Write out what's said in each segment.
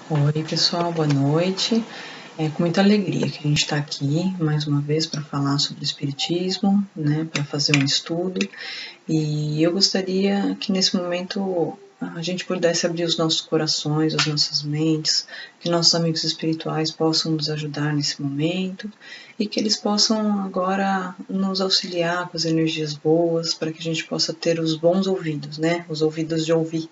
Oi pessoal, boa noite. É com muita alegria que a gente está aqui mais uma vez para falar sobre o Espiritismo, né, para fazer um estudo. E eu gostaria que nesse momento a gente pudesse abrir os nossos corações, as nossas mentes, que nossos amigos espirituais possam nos ajudar nesse momento e que eles possam agora nos auxiliar com as energias boas para que a gente possa ter os bons ouvidos, né, os ouvidos de ouvir.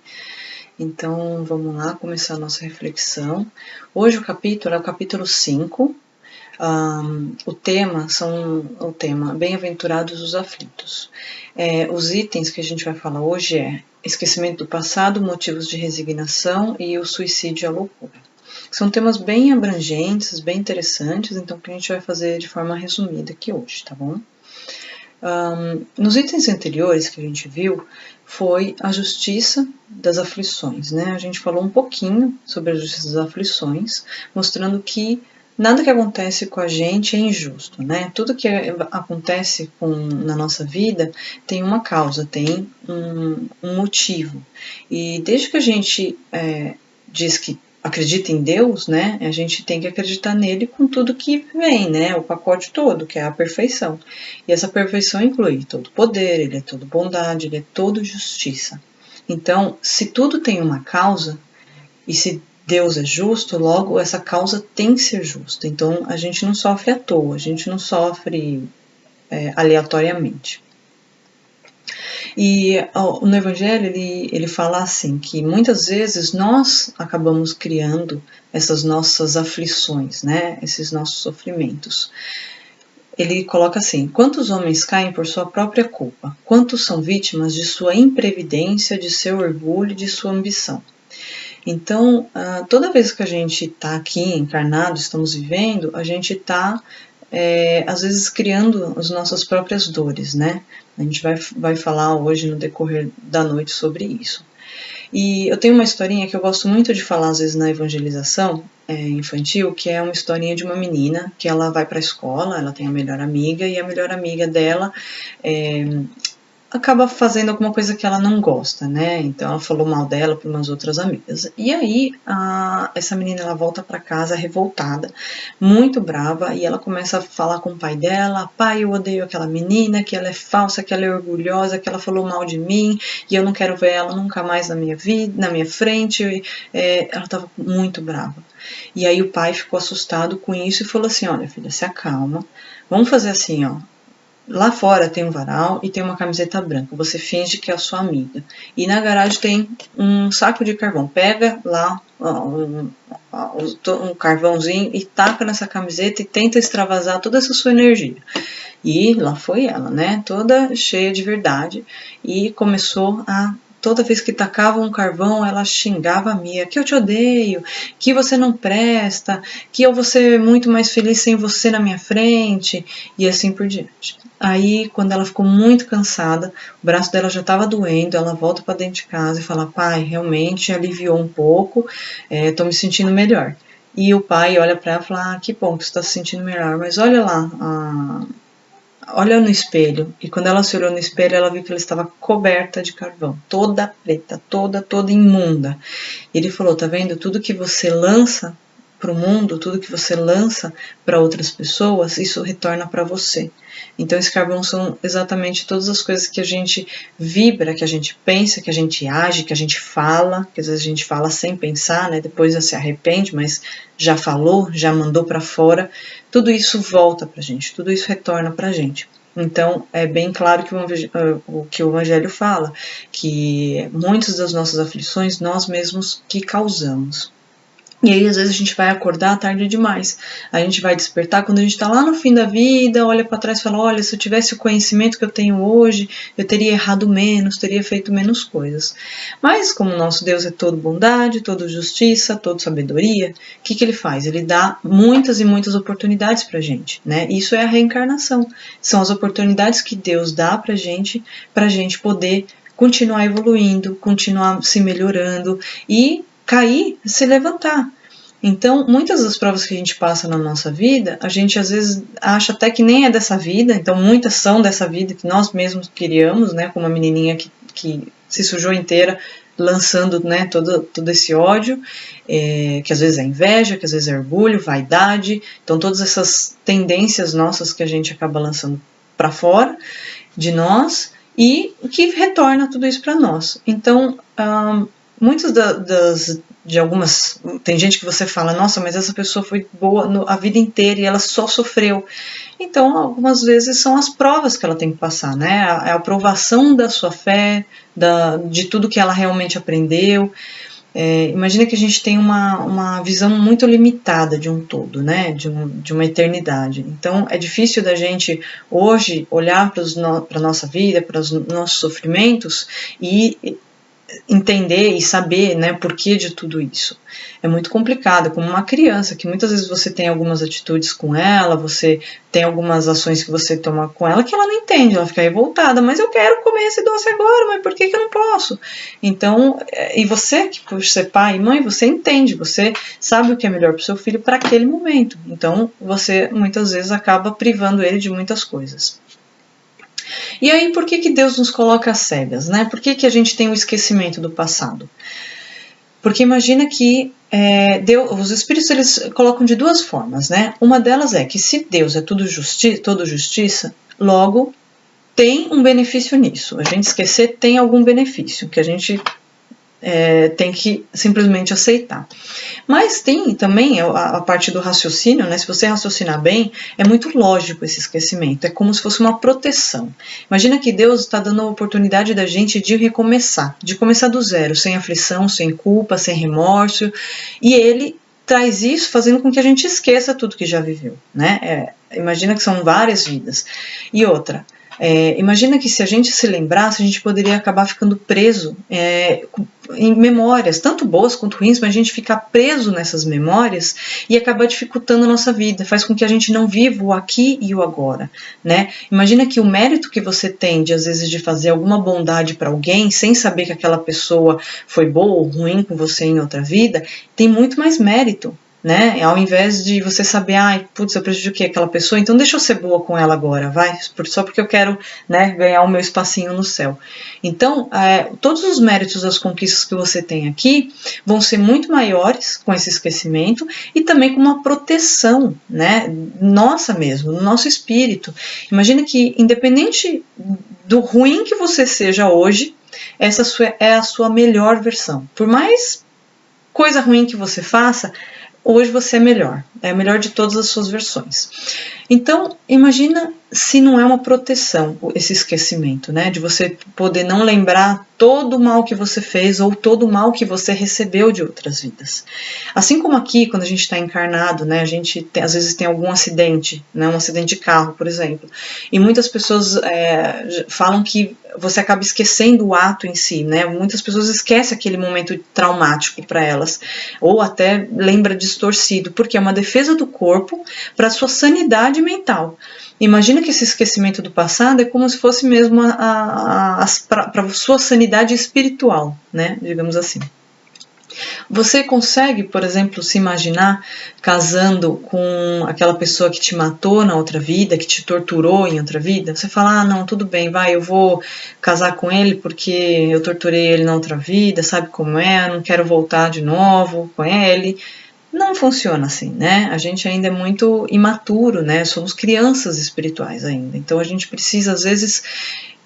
Então, vamos lá começar a nossa reflexão. Hoje o capítulo é o capítulo 5. O tema Bem-aventurados os aflitos. Os itens que a gente vai falar hoje é esquecimento do passado, motivos de resignação e o suicídio e a loucura. São temas bem abrangentes, bem interessantes, então que a gente vai fazer de forma resumida aqui hoje, tá bom? Nos itens anteriores que a gente viu, foi a justiça das aflições, né? A gente falou um pouquinho sobre a justiça das aflições, mostrando que nada que acontece com a gente é injusto, né? Tudo que acontece na nossa vida tem uma causa, tem um motivo. E desde que a gente diz que acredita em Deus, né? A gente tem que acreditar nele com tudo que vem, né? O pacote todo, que é a perfeição. E essa perfeição inclui todo poder, ele é todo bondade, ele é todo justiça. Então, se tudo tem uma causa, e se Deus é justo, logo essa causa tem que ser justa. Então, a gente não sofre à toa, a gente não sofre aleatoriamente. E no Evangelho ele fala assim, que muitas vezes nós acabamos criando essas nossas aflições, né? Esses nossos sofrimentos. Ele coloca assim: quantos homens caem por sua própria culpa? Quantos são vítimas de sua imprevidência, de seu orgulho, de sua ambição? Então, toda vez que a gente está aqui encarnado, estamos vivendo, a gente está às vezes criando as nossas próprias dores, né? A gente vai falar hoje no decorrer da noite sobre isso. E eu tenho uma historinha que eu gosto muito de falar às vezes na evangelização infantil, que é uma historinha de uma menina que ela vai para a escola, ela tem a melhor amiga, e a melhor amiga dela acaba fazendo alguma coisa que ela não gosta, né? Então ela falou mal dela para umas outras amigas. E aí essa menina ela volta para casa revoltada, muito brava, e ela começa a falar com o pai dela: pai, eu odeio aquela menina, que ela é falsa, que ela é orgulhosa, que ela falou mal de mim, e eu não quero ver ela nunca mais na minha vida, na minha frente. Ela estava muito brava. E aí o pai ficou assustado com isso e falou assim: olha, filha, se acalma, vamos fazer assim, ó. Lá fora tem um varal e tem uma camiseta branca. Você finge que é a sua amiga. E na garagem tem um saco de carvão. Pega lá um carvãozinho e taca nessa camiseta e tenta extravasar toda essa sua energia. E lá foi ela, né? Toda cheia de verdade. E começou a... Toda vez que tacava um carvão, ela xingava a Mia, que eu te odeio, que você não presta, que eu vou ser muito mais feliz sem você na minha frente, e assim por diante. Aí, quando ela ficou muito cansada, o braço dela já estava doendo, ela volta para dentro de casa e fala: pai, realmente aliviou um pouco, estou me sentindo melhor. E o pai olha para ela e fala: que bom que você está se sentindo melhor, mas olha lá, olha no espelho. E quando ela se olhou no espelho, ela viu que ela estava coberta de carvão, toda preta, toda imunda. E ele falou: tá vendo? Tudo que você lança para o mundo, tudo que você lança para outras pessoas, isso retorna para você. Então esse carvão são exatamente todas as coisas que a gente vibra, que a gente pensa, que a gente age, que a gente fala, que às vezes a gente fala sem pensar, né? Depois se arrepende, mas já falou, já mandou para fora. Tudo isso volta para a gente, tudo isso retorna para a gente. Então, é bem claro que o Evangelho fala, que muitas das nossas aflições nós mesmos que causamos. E aí, às vezes, a gente vai acordar tarde demais. A gente vai despertar quando a gente está lá no fim da vida, olha para trás e fala: olha, se eu tivesse o conhecimento que eu tenho hoje, eu teria errado menos, teria feito menos coisas. Mas, como o nosso Deus é todo bondade, todo justiça, todo sabedoria, o que ele faz? Ele dá muitas e muitas oportunidades para a gente, né? Isso é a reencarnação. São as oportunidades que Deus dá para a gente poder continuar evoluindo, continuar se melhorando e cair, se levantar. Então, muitas das provas que a gente passa na nossa vida, a gente às vezes acha até que nem é dessa vida, então muitas são dessa vida que nós mesmos criamos, né, como a menininha que se sujou inteira lançando, né, todo esse ódio, que às vezes é inveja, que às vezes é orgulho, vaidade, então todas essas tendências nossas que a gente acaba lançando para fora de nós e que retorna tudo isso para nós. Então, muitas de algumas, tem gente que você fala, nossa, mas essa pessoa foi boa a vida inteira e ela só sofreu. Então, algumas vezes são as provas que ela tem que passar, né? A aprovação da sua fé, de tudo que ela realmente aprendeu. Imagina que a gente tem uma visão muito limitada de um todo, né? De uma eternidade. Então, é difícil da gente hoje olhar para a nossa vida, para os nossos sofrimentos e entender e saber, né, por que de tudo isso. É muito complicado, como uma criança, que muitas vezes você tem algumas atitudes com ela, você tem algumas ações que você toma com ela que ela não entende, ela fica revoltada, mas eu quero comer esse doce agora, mas por que eu não posso? Então, e você, que por ser pai e mãe, você entende, você sabe o que é melhor para o seu filho para aquele momento. Então, você muitas vezes acaba privando ele de muitas coisas. E aí, por que Deus nos coloca às cegas, né? Por que a gente tem o esquecimento do passado? Porque imagina que os espíritos eles colocam de duas formas, né? Uma delas é que se Deus é toda justiça, logo tem um benefício nisso. A gente esquecer tem algum benefício, que a gente tem que simplesmente aceitar. Mas tem também a parte do raciocínio, né? Se você raciocinar bem, é muito lógico esse esquecimento, é como se fosse uma proteção. Imagina que Deus está dando a oportunidade da gente de recomeçar, de começar do zero, sem aflição, sem culpa, sem remorso, e Ele traz isso fazendo com que a gente esqueça tudo que já viveu, né? Imagina que são várias vidas. E outra, imagina que se a gente se lembrasse, a gente poderia acabar ficando preso em memórias, tanto boas quanto ruins, mas a gente ficar preso nessas memórias e acabar dificultando a nossa vida, faz com que a gente não viva o aqui e o agora, né? Imagina que o mérito que você tem às vezes de fazer alguma bondade para alguém, sem saber que aquela pessoa foi boa ou ruim com você em outra vida, tem muito mais mérito, né? Ao invés de você saber, putz, eu prejudiquei aquela pessoa, então deixa eu ser boa com ela agora, vai, só porque eu quero, né, ganhar o meu espacinho no céu. Então, todos os méritos das conquistas que você tem aqui vão ser muito maiores com esse esquecimento e também com uma proteção, né, nossa mesmo, no nosso espírito. Imagina que, independente do ruim que você seja hoje, essa é a sua melhor versão. Por mais coisa ruim que você faça, hoje você é a melhor de todas as suas versões. Então, imagina se não é uma proteção esse esquecimento, né? De você poder não lembrar todo o mal que você fez ou todo o mal que você recebeu de outras vidas. Assim como aqui, quando a gente está encarnado, né? A gente às vezes tem algum acidente, né? Um acidente de carro, por exemplo. E muitas pessoas falam que você acaba esquecendo o ato em si, né? Muitas pessoas esquecem aquele momento traumático para elas, ou até lembra distorcido, porque é uma defesa do corpo para sua sanidade mental. Imagina que esse esquecimento do passado é como se fosse mesmo para sua sanidade espiritual, né? Digamos assim. Você consegue, por exemplo, se imaginar casando com aquela pessoa que te matou na outra vida, que te torturou em outra vida? Você fala, não, tudo bem, vai, eu vou casar com ele porque eu torturei ele na outra vida, sabe como é, não quero voltar de novo com ele. Não funciona assim, né? A gente ainda é muito imaturo, né? Somos crianças espirituais ainda. Então a gente precisa, às vezes,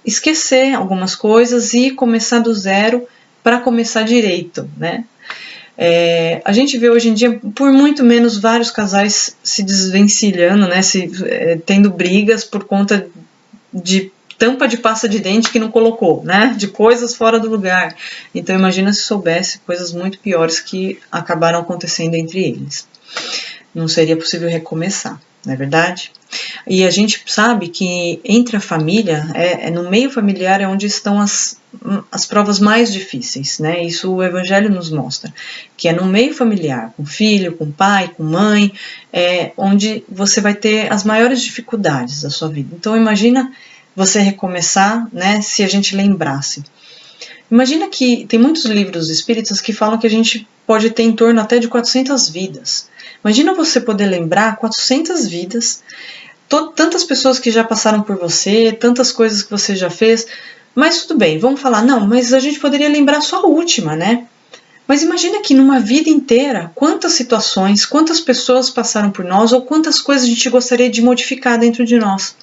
esquecer algumas coisas e começar do zero para começar direito, né? A gente vê hoje em dia, por muito menos, vários casais se desvencilhando, né? Tendo brigas por conta de tampa de pasta de dente que não colocou, né? De coisas fora do lugar. Então imagina se soubesse coisas muito piores que acabaram acontecendo entre eles. Não seria possível recomeçar, não é verdade? E a gente sabe que entre a família, no meio familiar é onde estão as provas mais difíceis, né? Isso o Evangelho nos mostra, que é no meio familiar, com filho, com pai, com mãe, onde você vai ter as maiores dificuldades da sua vida. Então imagina você recomeçar, né, se a gente lembrasse. Imagina que tem muitos livros espíritas que falam que a gente pode ter em torno até de 400 vidas. Imagina você poder lembrar 400 vidas, tantas pessoas que já passaram por você, tantas coisas que você já fez. Mas tudo bem, vamos falar, não, mas a gente poderia lembrar só a última, né? Mas imagina que numa vida inteira, quantas situações, quantas pessoas passaram por nós ou quantas coisas a gente gostaria de modificar dentro de nós.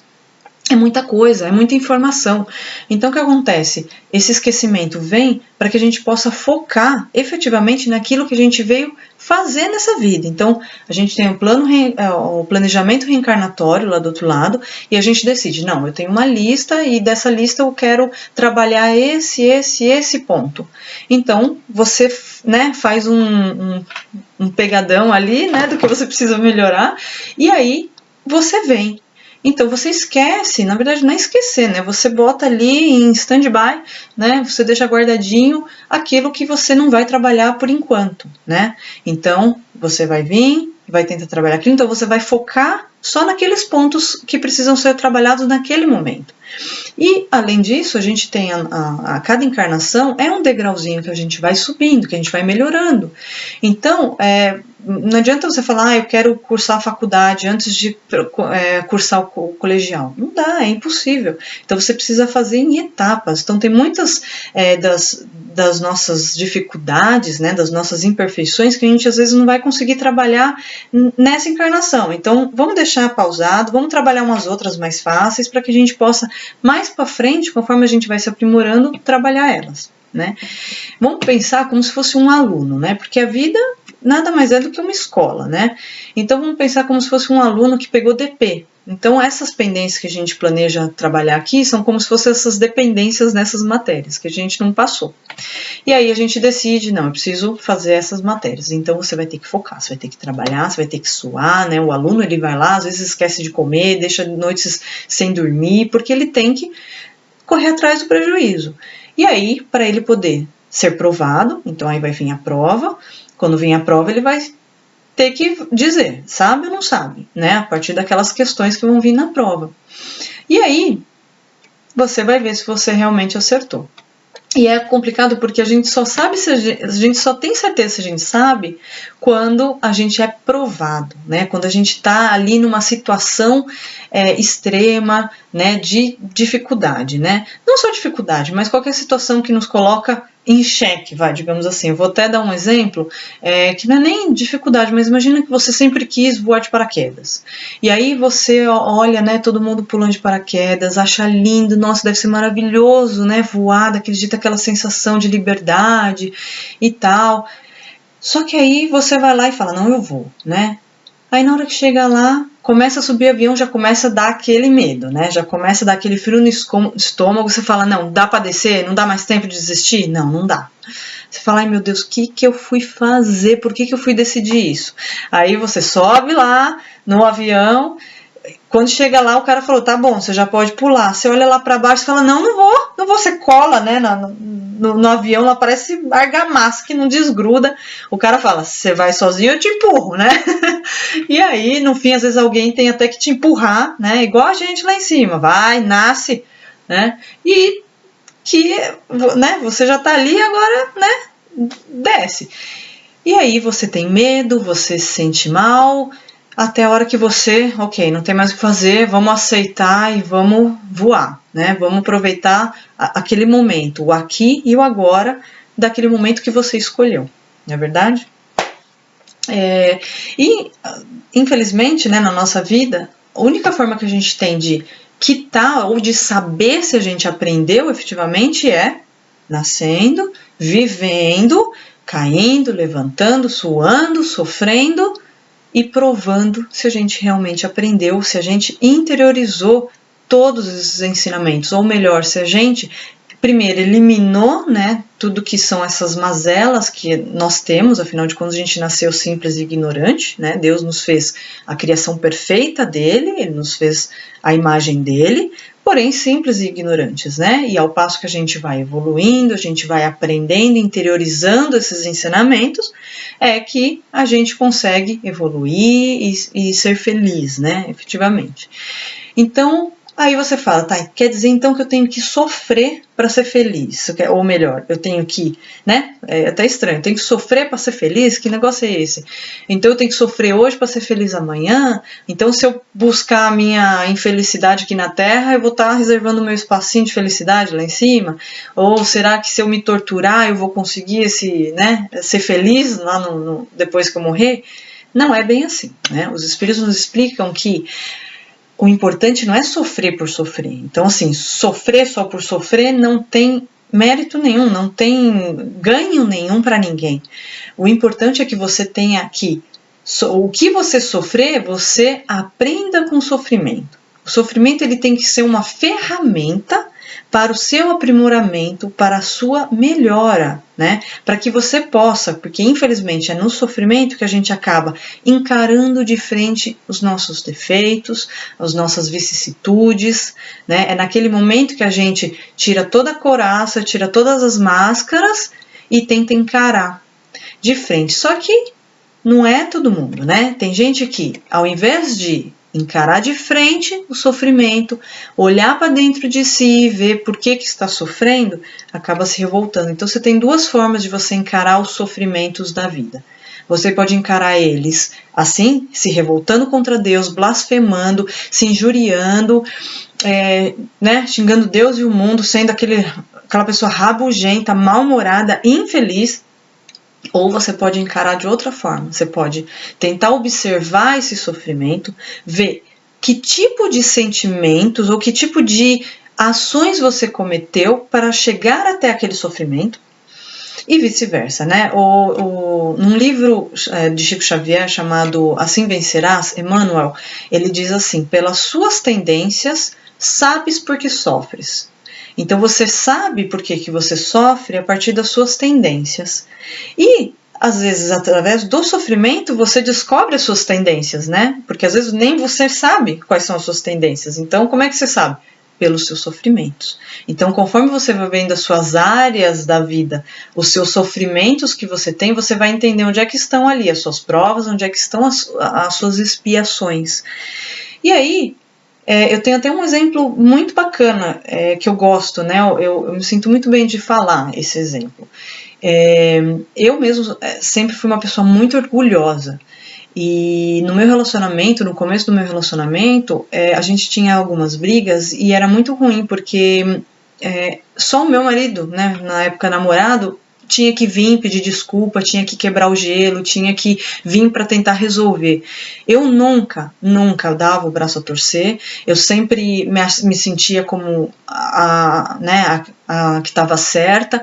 É muita coisa, é muita informação. Então o que acontece? Esse esquecimento vem para que a gente possa focar efetivamente naquilo que a gente veio fazer nessa vida. Então a gente tem o planejamento reencarnatório lá do outro lado e a gente decide, não, eu tenho uma lista e dessa lista eu quero trabalhar esse ponto. Então você, né, faz um pegadão ali, né, do que você precisa melhorar e aí você vem. Então você esquece, na verdade não é esquecer, né? Você bota ali em stand-by, né? Você deixa guardadinho aquilo que você não vai trabalhar por enquanto, né? Então você vai vir, vai tentar trabalhar aquilo, então você vai focar só naqueles pontos que precisam ser trabalhados naquele momento. E além disso, a gente tem a cada encarnação é um degrauzinho que a gente vai subindo, que a gente vai melhorando. Então, não adianta você falar, eu quero cursar a faculdade antes de cursar o colegial. Não dá, é impossível. Então você precisa fazer em etapas. Então tem muitas das nossas dificuldades, né, das nossas imperfeições que a gente às vezes não vai conseguir trabalhar nessa encarnação. Então vamos deixar pausado, vamos trabalhar umas outras mais fáceis para que a gente possa mais para frente, conforme a gente vai se aprimorando, trabalhar elas, né? Vamos pensar como se fosse um aluno, né? Porque a vida nada mais é do que uma escola, né? Então vamos pensar como se fosse um aluno que pegou DP. Então essas pendências que a gente planeja trabalhar aqui são como se fossem essas dependências nessas matérias que a gente não passou. E aí a gente decide, não, eu preciso fazer essas matérias. Então você vai ter que focar, você vai ter que trabalhar, você vai ter que suar, né? O aluno ele vai lá, às vezes esquece de comer, deixa noites sem dormir, porque ele tem que correr atrás do prejuízo. E aí, para ele poder ser provado, então aí vai vir a prova. Quando vem a prova, ele vai ter que dizer, sabe ou não sabe, né? A partir daquelas questões que vão vir na prova. E aí, você vai ver se você realmente acertou. E é complicado porque a gente só sabe se a gente só tem certeza se a gente sabe quando a gente é provado, né? Quando a gente está ali numa situação extrema, né, de dificuldade, né? Não só dificuldade, mas qualquer situação que nos coloca em xeque, digamos assim. Eu vou até dar um exemplo, que não é nem dificuldade, mas imagina que você sempre quis voar de paraquedas. E aí você olha, né, todo mundo pulando de paraquedas, acha lindo, nossa, deve ser maravilhoso, né, voar, daquele jeito, aquela sensação de liberdade e tal. Só que aí você vai lá e fala, não, eu vou, né? Aí na hora que chega lá, começa a subir avião, já começa a dar aquele medo, né? Já começa a dar aquele frio no estômago, você fala, não, dá pra descer? Não dá mais tempo de desistir? Não, não dá. Você fala, ai meu Deus, o que eu fui fazer? Por que eu fui decidir isso? Aí você sobe lá no avião, quando chega lá o cara falou, tá bom, você já pode pular. Você olha lá pra baixo e fala, não vou. Você cola, né, no avião, lá parece argamassa que não desgruda. O cara fala, você vai sozinho, eu te empurro, né? E aí, no fim, às vezes alguém tem até que te empurrar, né? Igual a gente lá em cima, vai, nasce, né? E que, né, você já tá ali, agora, né, desce. E aí você tem medo, você se sente mal, até a hora que você, ok, não tem mais o que fazer, vamos aceitar e vamos voar, né? Vamos aproveitar aquele momento, o aqui e o agora, daquele momento que você escolheu, não é verdade? E, infelizmente, né, na nossa vida, a única forma que a gente tem de quitar ou de saber se a gente aprendeu efetivamente é nascendo, vivendo, caindo, levantando, suando, sofrendo e provando se a gente realmente aprendeu, se a gente interiorizou todos esses ensinamentos, ou melhor, se a gente primeiro eliminou, né, tudo que são essas mazelas que nós temos, afinal de contas a gente nasceu simples e ignorante, né? Deus nos fez a criação perfeita dele, ele nos fez a imagem dele, porém simples e ignorantes, né? E ao passo que a gente vai evoluindo, a gente vai aprendendo, interiorizando esses ensinamentos, é que a gente consegue evoluir e ser feliz, né? Efetivamente. Então, Aí você fala, tá, quer dizer então que eu tenho que sofrer para ser feliz, ou melhor, eu tenho que, né, é até estranho, eu tenho que sofrer para ser feliz, que negócio é esse? Então eu tenho que sofrer hoje para ser feliz amanhã, então se eu buscar a minha infelicidade aqui na Terra, eu vou estar reservando o meu espacinho de felicidade lá em cima? Ou será que se eu me torturar, eu vou conseguir ser feliz lá depois que eu morrer? Não é bem assim, né? Os espíritos nos explicam que o importante não é sofrer por sofrer. Então, assim, sofrer só por sofrer não tem mérito nenhum, não tem ganho nenhum para ninguém. O importante é que você tenha o que você sofrer, você aprenda com o sofrimento. O sofrimento ele tem que ser uma ferramenta para o seu aprimoramento, para a sua melhora, né? Para que você possa, porque infelizmente é no sofrimento que a gente acaba encarando de frente os nossos defeitos, as nossas vicissitudes, né? É naquele momento que a gente tira toda a couraça, tira todas as máscaras e tenta encarar de frente. Só que não é todo mundo, né? Tem gente que, ao invés de encarar de frente o sofrimento, olhar para dentro de si, ver por que está sofrendo, acaba se revoltando. Então você tem duas formas de você encarar os sofrimentos da vida. Você pode encarar eles assim, se revoltando contra Deus, blasfemando, se injuriando, xingando Deus e o mundo, sendo aquela pessoa rabugenta, mal-humorada, infeliz. Ou você pode encarar de outra forma, você pode tentar observar esse sofrimento, ver que tipo de sentimentos ou que tipo de ações você cometeu para chegar até aquele sofrimento e vice-versa, né? Num livro de Chico Xavier chamado Assim Vencerás, Emmanuel, ele diz assim, pelas suas tendências, sabes por que sofres. Então você sabe por que você sofre a partir das suas tendências. E, às vezes, através do sofrimento, você descobre as suas tendências, né? Porque às vezes nem você sabe quais são as suas tendências. Então, como é que você sabe? Pelos seus sofrimentos. Então, conforme você vai vendo as suas áreas da vida, os seus sofrimentos que você tem, você vai entender onde é que estão ali as suas provas, onde é que estão as suas expiações. E aí, eu tenho até um exemplo muito bacana que eu gosto, né? Eu me sinto muito bem de falar esse exemplo. Eu mesmo sempre fui uma pessoa muito orgulhosa. E no meu relacionamento, no começo do meu relacionamento, a gente tinha algumas brigas e era muito ruim, porque só o meu marido, né, na época namorado, tinha que vir pedir desculpa, tinha que quebrar o gelo, tinha que vir para tentar resolver. Eu nunca dava o braço a torcer, eu sempre me sentia como a que estava certa.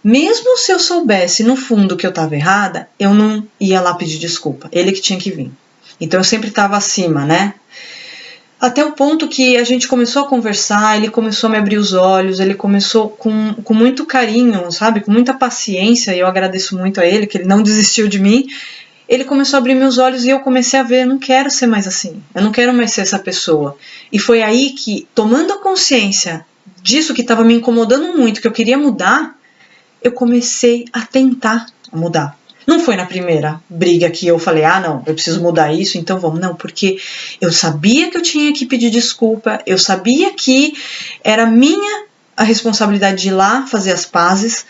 Mesmo se eu soubesse no fundo que eu estava errada, eu não ia lá pedir desculpa, ele que tinha que vir. Então eu sempre estava acima, né? Até o ponto que a gente começou a conversar, ele começou a me abrir os olhos, ele começou com muito carinho, sabe? Com muita paciência, e eu agradeço muito a ele, que ele não desistiu de mim. Ele começou a abrir meus olhos e eu comecei a ver, eu não quero ser mais assim, eu não quero mais ser essa pessoa. E foi aí que, tomando a consciência disso que estava me incomodando muito, que eu queria mudar, eu comecei a tentar mudar. Não foi na primeira briga que eu falei, não, eu preciso mudar isso, então vamos. Não, porque eu sabia que eu tinha que pedir desculpa, eu sabia que era minha a responsabilidade de ir lá fazer as pazes,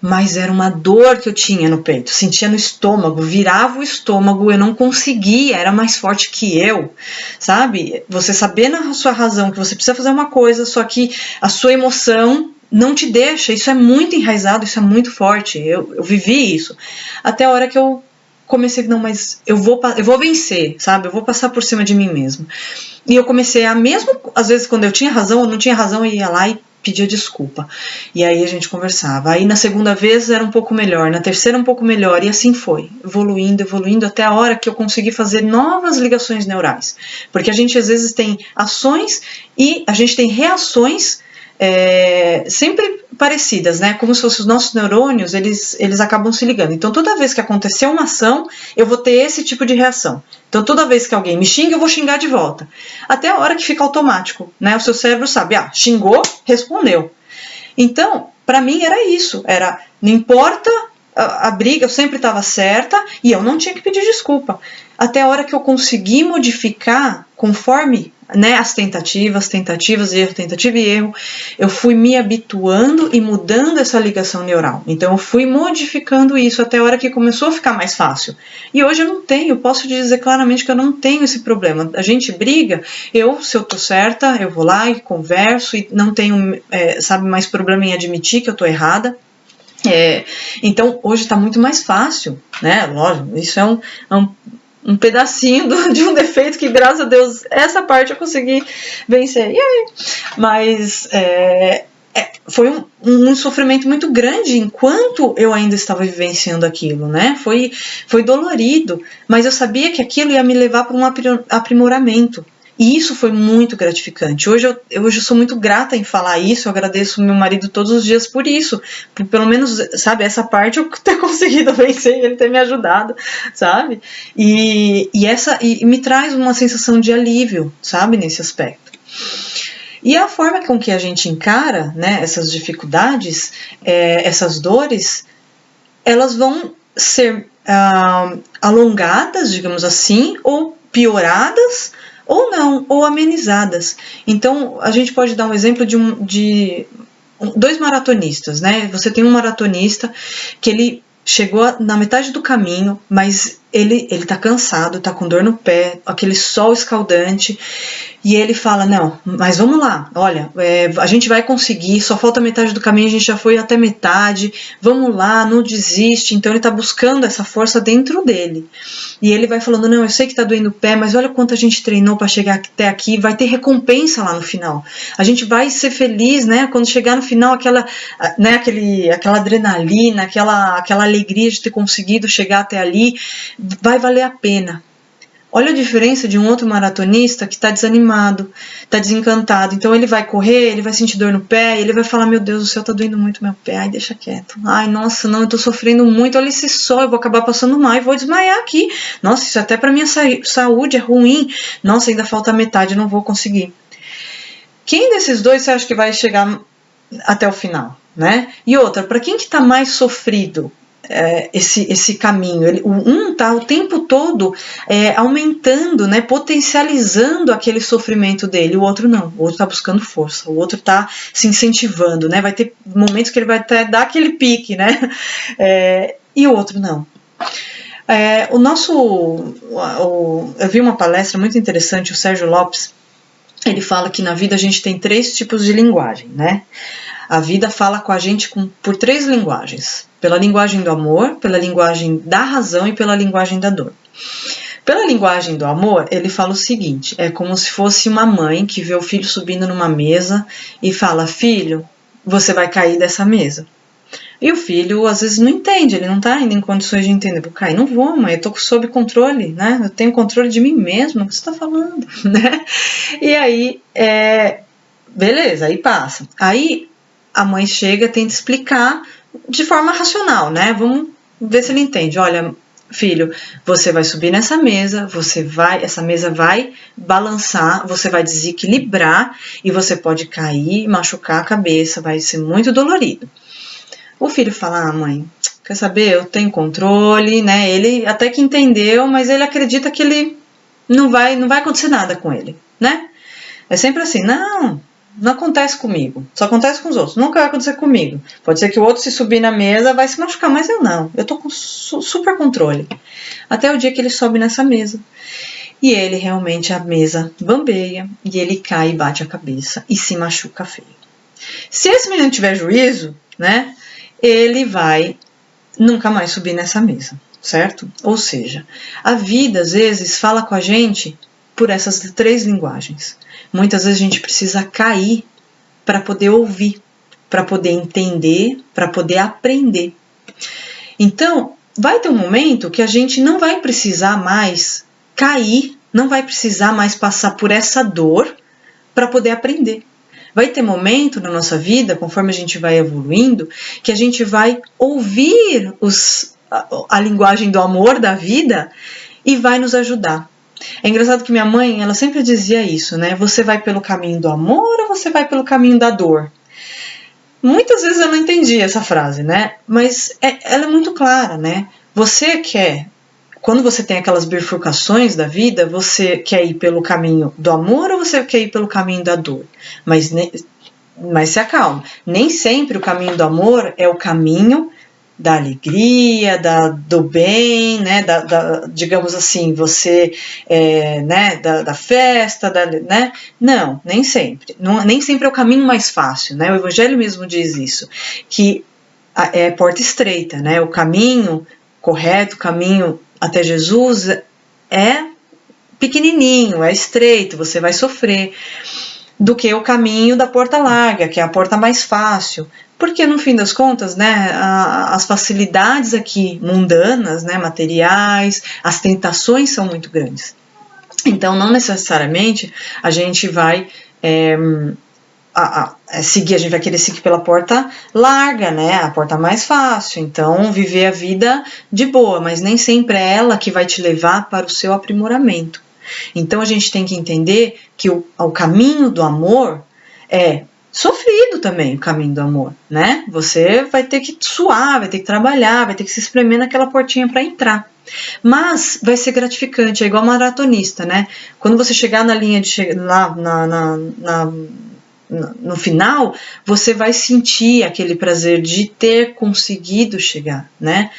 mas era uma dor que eu tinha no peito, sentia no estômago, virava o estômago, eu não conseguia, era mais forte que eu, sabe? Você saber na sua razão que você precisa fazer uma coisa, só que a sua emoção não te deixa, isso é muito enraizado, isso é muito forte, eu vivi isso, até a hora que eu comecei, não, mas eu vou vencer, sabe, eu vou passar por cima de mim mesmo, e eu comecei mesmo às vezes quando eu tinha razão ou não tinha razão, eu ia lá e pedia desculpa, e aí a gente conversava, aí na segunda vez era um pouco melhor, na terceira um pouco melhor, e assim foi, evoluindo, até a hora que eu consegui fazer novas ligações neurais, porque a gente às vezes tem ações e a gente tem reações sempre parecidas, né? Como se fossem os nossos neurônios, eles acabam se ligando. Então, toda vez que acontecer uma ação, eu vou ter esse tipo de reação. Então, toda vez que alguém me xinga, eu vou xingar de volta. Até a hora que fica automático, né? O seu cérebro sabe, xingou, respondeu. Então, para mim era isso. Não importa a briga, eu sempre estava certa e eu não tinha que pedir desculpa. Até a hora que eu consegui modificar conforme né, as tentativas, erro, tentativa e erro, eu fui me habituando e mudando essa ligação neural. Então eu fui modificando isso até a hora que começou a ficar mais fácil. E hoje eu não tenho, posso dizer claramente que eu não tenho esse problema. A gente briga, se eu tô certa, eu vou lá e converso e não tenho, mais problema em admitir que eu tô errada. Então hoje tá muito mais fácil, né? Lógico, isso é um pedacinho de um defeito que, graças a Deus, essa parte eu consegui vencer. E aí? Mas foi um sofrimento muito grande enquanto eu ainda estava vivenciando aquilo, né? Foi dolorido, mas eu sabia que aquilo ia me levar para um aprimoramento. E isso foi muito gratificante. Hoje eu sou muito grata em falar isso, eu agradeço meu marido todos os dias por isso, por pelo menos, sabe, essa parte eu ter conseguido vencer e ele ter me ajudado, sabe? E me traz uma sensação de alívio, sabe, nesse aspecto. E a forma com que a gente encara, né, essas dificuldades, essas dores, elas vão ser alongadas, digamos assim, ou pioradas, ou não, ou amenizadas. Então, a gente pode dar um exemplo de dois maratonistas, né? Você tem um maratonista que ele chegou na metade do caminho, mas ele tá cansado, tá com dor no pé, aquele sol escaldante, e ele fala, não, mas vamos lá, olha, a gente vai conseguir, só falta metade do caminho, a gente já foi até metade, vamos lá, não desiste. Então ele tá buscando essa força dentro dele, e ele vai falando, não, eu sei que tá doendo o pé, mas olha quanto a gente treinou para chegar até aqui, vai ter recompensa lá no final, a gente vai ser feliz, né, quando chegar no final, aquela adrenalina, aquela alegria de ter conseguido chegar até ali, vai valer a pena. Olha a diferença de um outro maratonista que está desanimado, está desencantado. Então ele vai correr, ele vai sentir dor no pé, ele vai falar, meu Deus do céu, tá doendo muito meu pé, ai, deixa quieto. Ai, nossa, não, eu tô sofrendo muito, olha esse sol, eu vou acabar passando mal e vou desmaiar aqui. Nossa, isso até para minha saúde é ruim. Nossa, ainda falta metade, eu não vou conseguir. Quem desses dois você acha que vai chegar até o final, né? E outra, para quem que tá mais sofrido, esse caminho, um está o tempo todo aumentando, né, potencializando aquele sofrimento dele, o outro não, o outro está buscando força, o outro está se incentivando, né, vai ter momentos que ele vai até dar aquele pique, né, e o outro não. Eu vi uma palestra muito interessante, o Sérgio Lopes, ele fala que na vida a gente tem 3 tipos de linguagem, né? A vida fala com a gente por 3 linguagens. Pela linguagem do amor, pela linguagem da razão e pela linguagem da dor. Pela linguagem do amor, ele fala o seguinte, é como se fosse uma mãe que vê o filho subindo numa mesa e fala, filho, você vai cair dessa mesa. E o filho, às vezes, não entende, ele não está ainda em condições de entender. Vou cair, não vou, mãe, eu estou sob controle, né? Eu tenho controle de mim mesma, o que você está falando, né? E aí, beleza, aí passa. Aí a mãe chega, tenta explicar de forma racional, né? Vamos ver se ele entende. Olha, filho, você vai subir nessa mesa, essa mesa vai balançar, você vai desequilibrar e você pode cair, machucar a cabeça, vai ser muito dolorido. O filho fala, mãe, quer saber, eu tenho controle, né? Ele até que entendeu, mas ele acredita que ele não vai acontecer nada com ele, né? É sempre assim, não acontece comigo, só acontece com os outros, nunca vai acontecer comigo. Pode ser que o outro, se subir na mesa, vai se machucar, mas eu tô com super controle. Até o dia que ele sobe nessa mesa. E ele realmente, a mesa bambeia, e ele cai e bate a cabeça, e se machuca feio. Se esse menino tiver juízo, né, ele vai nunca mais subir nessa mesa, certo? Ou seja, a vida, às vezes, fala com a gente por essas 3 linguagens. Muitas vezes a gente precisa cair para poder ouvir, para poder entender, para poder aprender. Então, vai ter um momento que a gente não vai precisar mais cair, não vai precisar mais passar por essa dor para poder aprender. Vai ter momento na nossa vida, conforme a gente vai evoluindo, que a gente vai ouvir a linguagem do amor da vida e vai nos ajudar. É engraçado que minha mãe, ela sempre dizia isso, né? Você vai pelo caminho do amor ou você vai pelo caminho da dor? Muitas vezes eu não entendi essa frase, né? Mas ela é muito clara, né? Você quer quando você tem aquelas bifurcações da vida, você quer ir pelo caminho do amor ou você quer ir pelo caminho da dor? Mas se acalma. Nem sempre o caminho do amor é o caminho da alegria, do bem, né, digamos assim, você, né, da festa, né? Não, nem sempre. Nem sempre é o caminho mais fácil, né? O Evangelho mesmo diz isso, que é porta estreita, né? O caminho correto, o caminho até Jesus é pequenininho, é estreito, você vai sofrer, do que o caminho da porta larga, que é a porta mais fácil. Porque, no fim das contas, né, as facilidades aqui mundanas, né, materiais, as tentações são muito grandes. Então, não necessariamente a gente vai seguir, a gente vai querer seguir pela porta larga, né, a porta mais fácil. Então, viver a vida de boa, mas nem sempre é ela que vai te levar para o seu aprimoramento. Então, a gente tem que entender que o caminho do amor é sofrido também, o caminho do amor, né? Você vai ter que suar, vai ter que trabalhar, vai ter que se espremer naquela portinha para entrar. Mas vai ser gratificante, é igual maratonista, né? Quando você chegar na linha de lá no final, você vai sentir aquele prazer de ter conseguido chegar, né?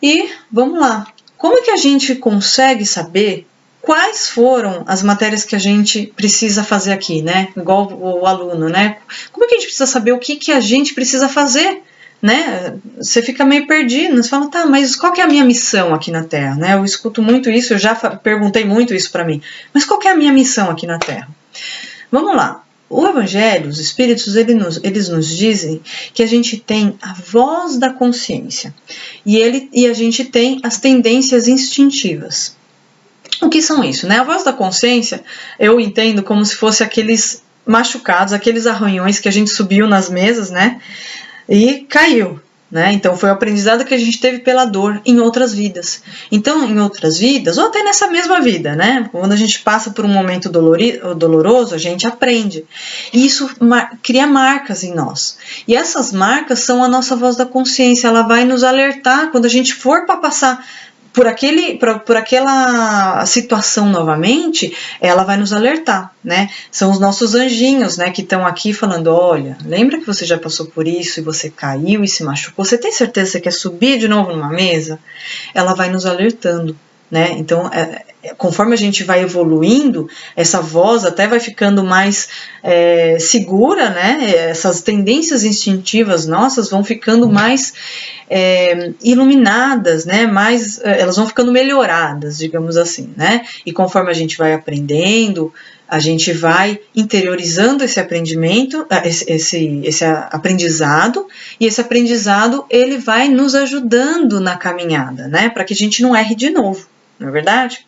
E vamos lá. Como é que a gente consegue saber quais foram as matérias que a gente precisa fazer aqui, né? Igual o aluno, né? Como é que a gente precisa saber o que a gente precisa fazer, né? Você fica meio perdido, você fala, tá, mas qual que é a minha missão aqui na Terra, né? Eu escuto muito isso, eu já perguntei muito isso para mim. Mas qual que é a minha missão aqui na Terra? Vamos lá. O Evangelho, os Espíritos, eles nos dizem que a gente tem a voz da consciência e a gente tem as tendências instintivas. O que são isso, né? A voz da consciência eu entendo como se fosse aqueles machucados, aqueles arranhões que a gente subiu nas mesas, né? E caiu, né? Então foi o aprendizado que a gente teve pela dor em outras vidas. Então, em outras vidas, ou até nessa mesma vida, né? Quando a gente passa por um momento doloroso, a gente aprende. E isso cria marcas em nós. E essas marcas são a nossa voz da consciência. Ela vai nos alertar quando a gente for para passar por aquela situação novamente, ela vai nos alertar, né? São os nossos anjinhos, né, que estão aqui falando, olha, lembra que você já passou por isso e você caiu e se machucou? Você tem certeza que você quer subir de novo numa mesa? Ela vai nos alertando, né? Então, conforme a gente vai evoluindo, essa voz até vai ficando mais segura, né? Essas tendências instintivas nossas vão ficando mais iluminadas, né? Elas vão ficando melhoradas, digamos assim, né? E conforme a gente vai aprendendo, a gente vai interiorizando esse aprendimento, esse aprendizado, e esse aprendizado ele vai nos ajudando na caminhada, né? Para que a gente não erre de novo, não é verdade?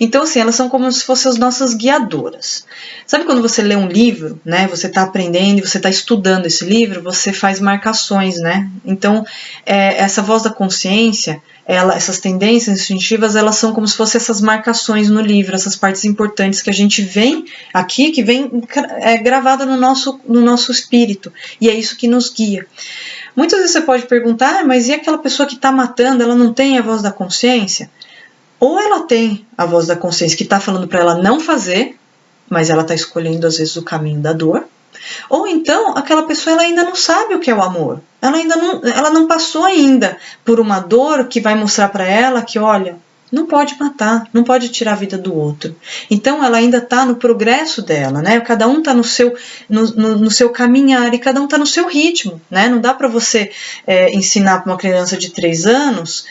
Então, assim, elas são como se fossem as nossas guiadoras. Sabe quando você lê um livro, né? Você está aprendendo e você está estudando esse livro, você faz marcações, né? Então, essa voz da consciência, essas tendências instintivas, elas são como se fossem essas marcações no livro, essas partes importantes que a gente vem aqui, que vem gravada no nosso espírito. E é isso que nos guia. Muitas vezes você pode perguntar, mas e aquela pessoa que está matando, ela não tem a voz da consciência? Ou ela tem a voz da consciência que está falando para ela não fazer, mas ela está escolhendo às vezes o caminho da dor. Ou então aquela pessoa ela ainda não sabe o que é o amor. Ela não passou ainda por uma dor que vai mostrar para ela que, olha, não pode matar, não pode tirar a vida do outro. Então ela ainda está no progresso dela, né? Cada um está no seu caminhar e cada um está no seu ritmo, né? Não dá para você ensinar para uma criança de 3 anos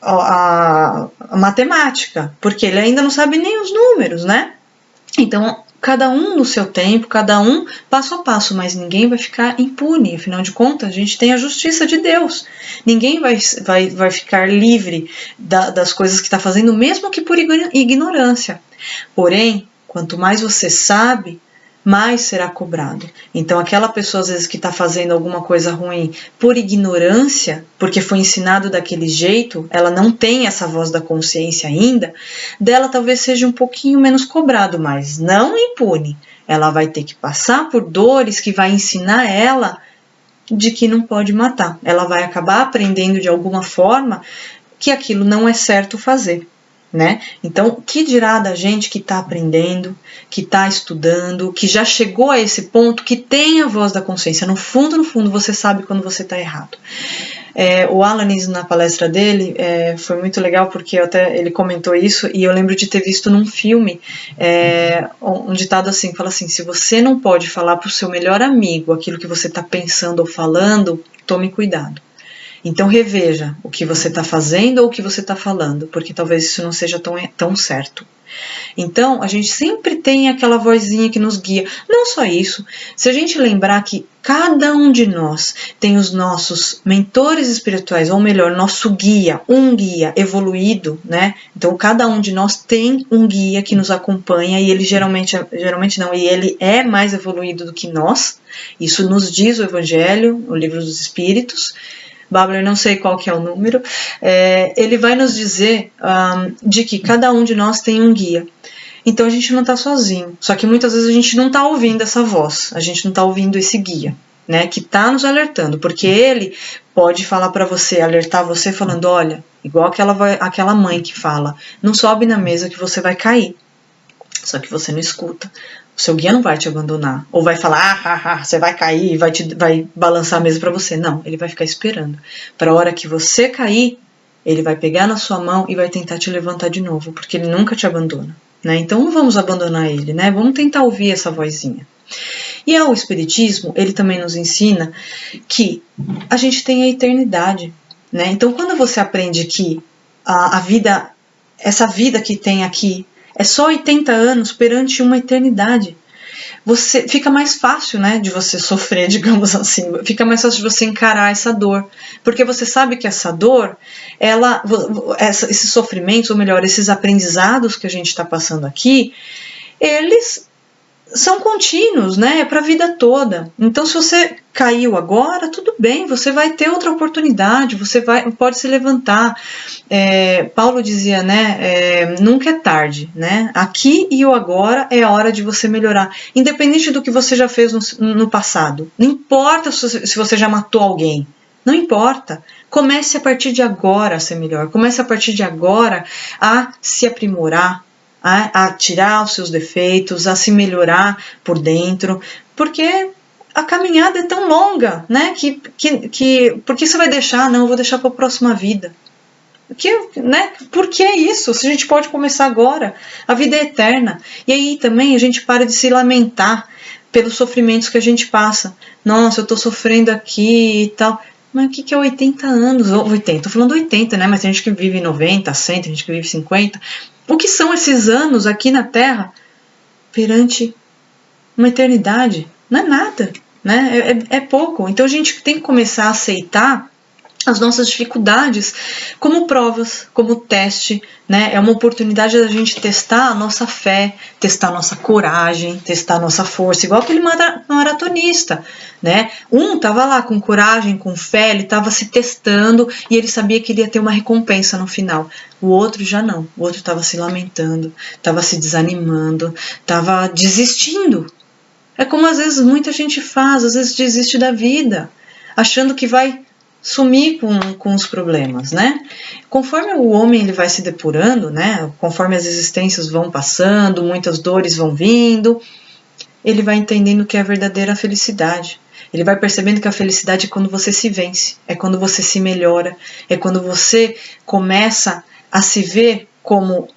a matemática, porque ele ainda não sabe nem os números, né? Então, cada um no seu tempo, cada um passo a passo, mas ninguém vai ficar impune, afinal de contas, a gente tem a justiça de Deus. Ninguém vai ficar livre das coisas que está fazendo, mesmo que por ignorância. Porém, quanto mais você sabe, mais será cobrado. Então, aquela pessoa, às vezes, que está fazendo alguma coisa ruim por ignorância, porque foi ensinado daquele jeito, ela não tem essa voz da consciência ainda, dela talvez seja um pouquinho menos cobrado, mas não impune. Ela vai ter que passar por dores que vai ensinar ela de que não pode matar. Ela vai acabar aprendendo de alguma forma que aquilo não é certo fazer, né? Então, que dirá da gente que está aprendendo, que está estudando, que já chegou a esse ponto, que tem a voz da consciência. No fundo, você sabe quando você está errado. O Alanis, na palestra dele, foi muito legal, porque ele comentou isso, e eu lembro de ter visto num filme um ditado assim, fala assim: se você não pode falar para o seu melhor amigo aquilo que você está pensando ou falando, tome cuidado. Então reveja o que você está fazendo ou o que você está falando, porque talvez isso não seja tão certo. Então, a gente sempre tem aquela vozinha que nos guia. Não só isso, se a gente lembrar que cada um de nós tem os nossos mentores espirituais, ou melhor, nosso guia, um guia evoluído, né? Então, cada um de nós tem um guia que nos acompanha, e ele geralmente não, e ele é mais evoluído do que nós. Isso nos diz o Evangelho, o Livro dos Espíritos. Babler, não sei qual que é o número, ele vai nos dizer de que cada um de nós tem um guia. Então a gente não está sozinho, só que muitas vezes a gente não está ouvindo essa voz, a gente não está ouvindo esse guia, né, que está nos porque ele pode falar para você, alertar você falando: olha, igual aquela mãe que fala, não sobe na mesa que você vai cair, só que você não escuta. O seu guia não vai te abandonar, ou vai falar, você vai cair e vai balançar a mesa para você. Não, ele vai ficar esperando. Para a hora que você cair, ele vai pegar na sua mão e vai tentar te levantar de novo, porque ele nunca te abandona, né? Então não vamos abandonar ele, né? Vamos tentar ouvir essa vozinha. E o Espiritismo, ele também nos ensina que a gente tem a eternidade, né? Então quando você aprende que a vida, essa vida que tem aqui, é só 80 anos perante uma eternidade, fica mais fácil, né, de você sofrer, digamos assim, fica mais fácil de você encarar essa dor, porque você sabe que essa dor, esses sofrimentos, ou melhor, esses aprendizados que a gente está passando aqui, eles são contínuos, né? É para a vida toda. Então, se você caiu agora, tudo bem, você vai ter outra oportunidade, você pode se levantar. Paulo dizia, né? Nunca é tarde, né? Aqui e o agora é a hora de você melhorar, independente do que você já fez no passado. Não importa se você já matou alguém, não importa. Comece a partir de agora a ser melhor. Comece a partir de agora a se aprimorar, a tirar os seus defeitos, a se melhorar por dentro, porque a caminhada é tão longa, né? Porque você vai deixar? Não, eu vou deixar para a próxima vida. Né? Por que isso? Se a gente pode começar agora, a vida é eterna. E aí também a gente para de se lamentar pelos sofrimentos que a gente passa. Nossa, eu estou sofrendo aqui e tal. Mas o que é 80 anos? 80, tô falando 80, né? Mas tem gente que vive 90, 100, tem gente que vive 50. O que são esses anos aqui na Terra perante uma eternidade? Não é nada, né? É pouco. Então a gente tem que começar a aceitar as nossas dificuldades como provas, como teste, né? É uma oportunidade da gente testar a nossa fé, testar a nossa coragem, testar a nossa força, igual aquele maratonista, né? Estava lá com coragem, com fé, ele estava se testando e ele sabia que ele ia ter uma recompensa no final. O outro já não, o outro estava se lamentando, estava se desanimando, estava desistindo. É como às vezes muita gente faz, às vezes desiste da vida, achando que vai sumir com os problemas, né? Conforme o homem ele vai se depurando, né? Conforme as existências vão passando, muitas dores vão vindo, ele vai entendendo o que é a verdadeira felicidade. Ele vai percebendo que a felicidade é quando você se vence, é quando você se melhora, é quando você começa a se ver como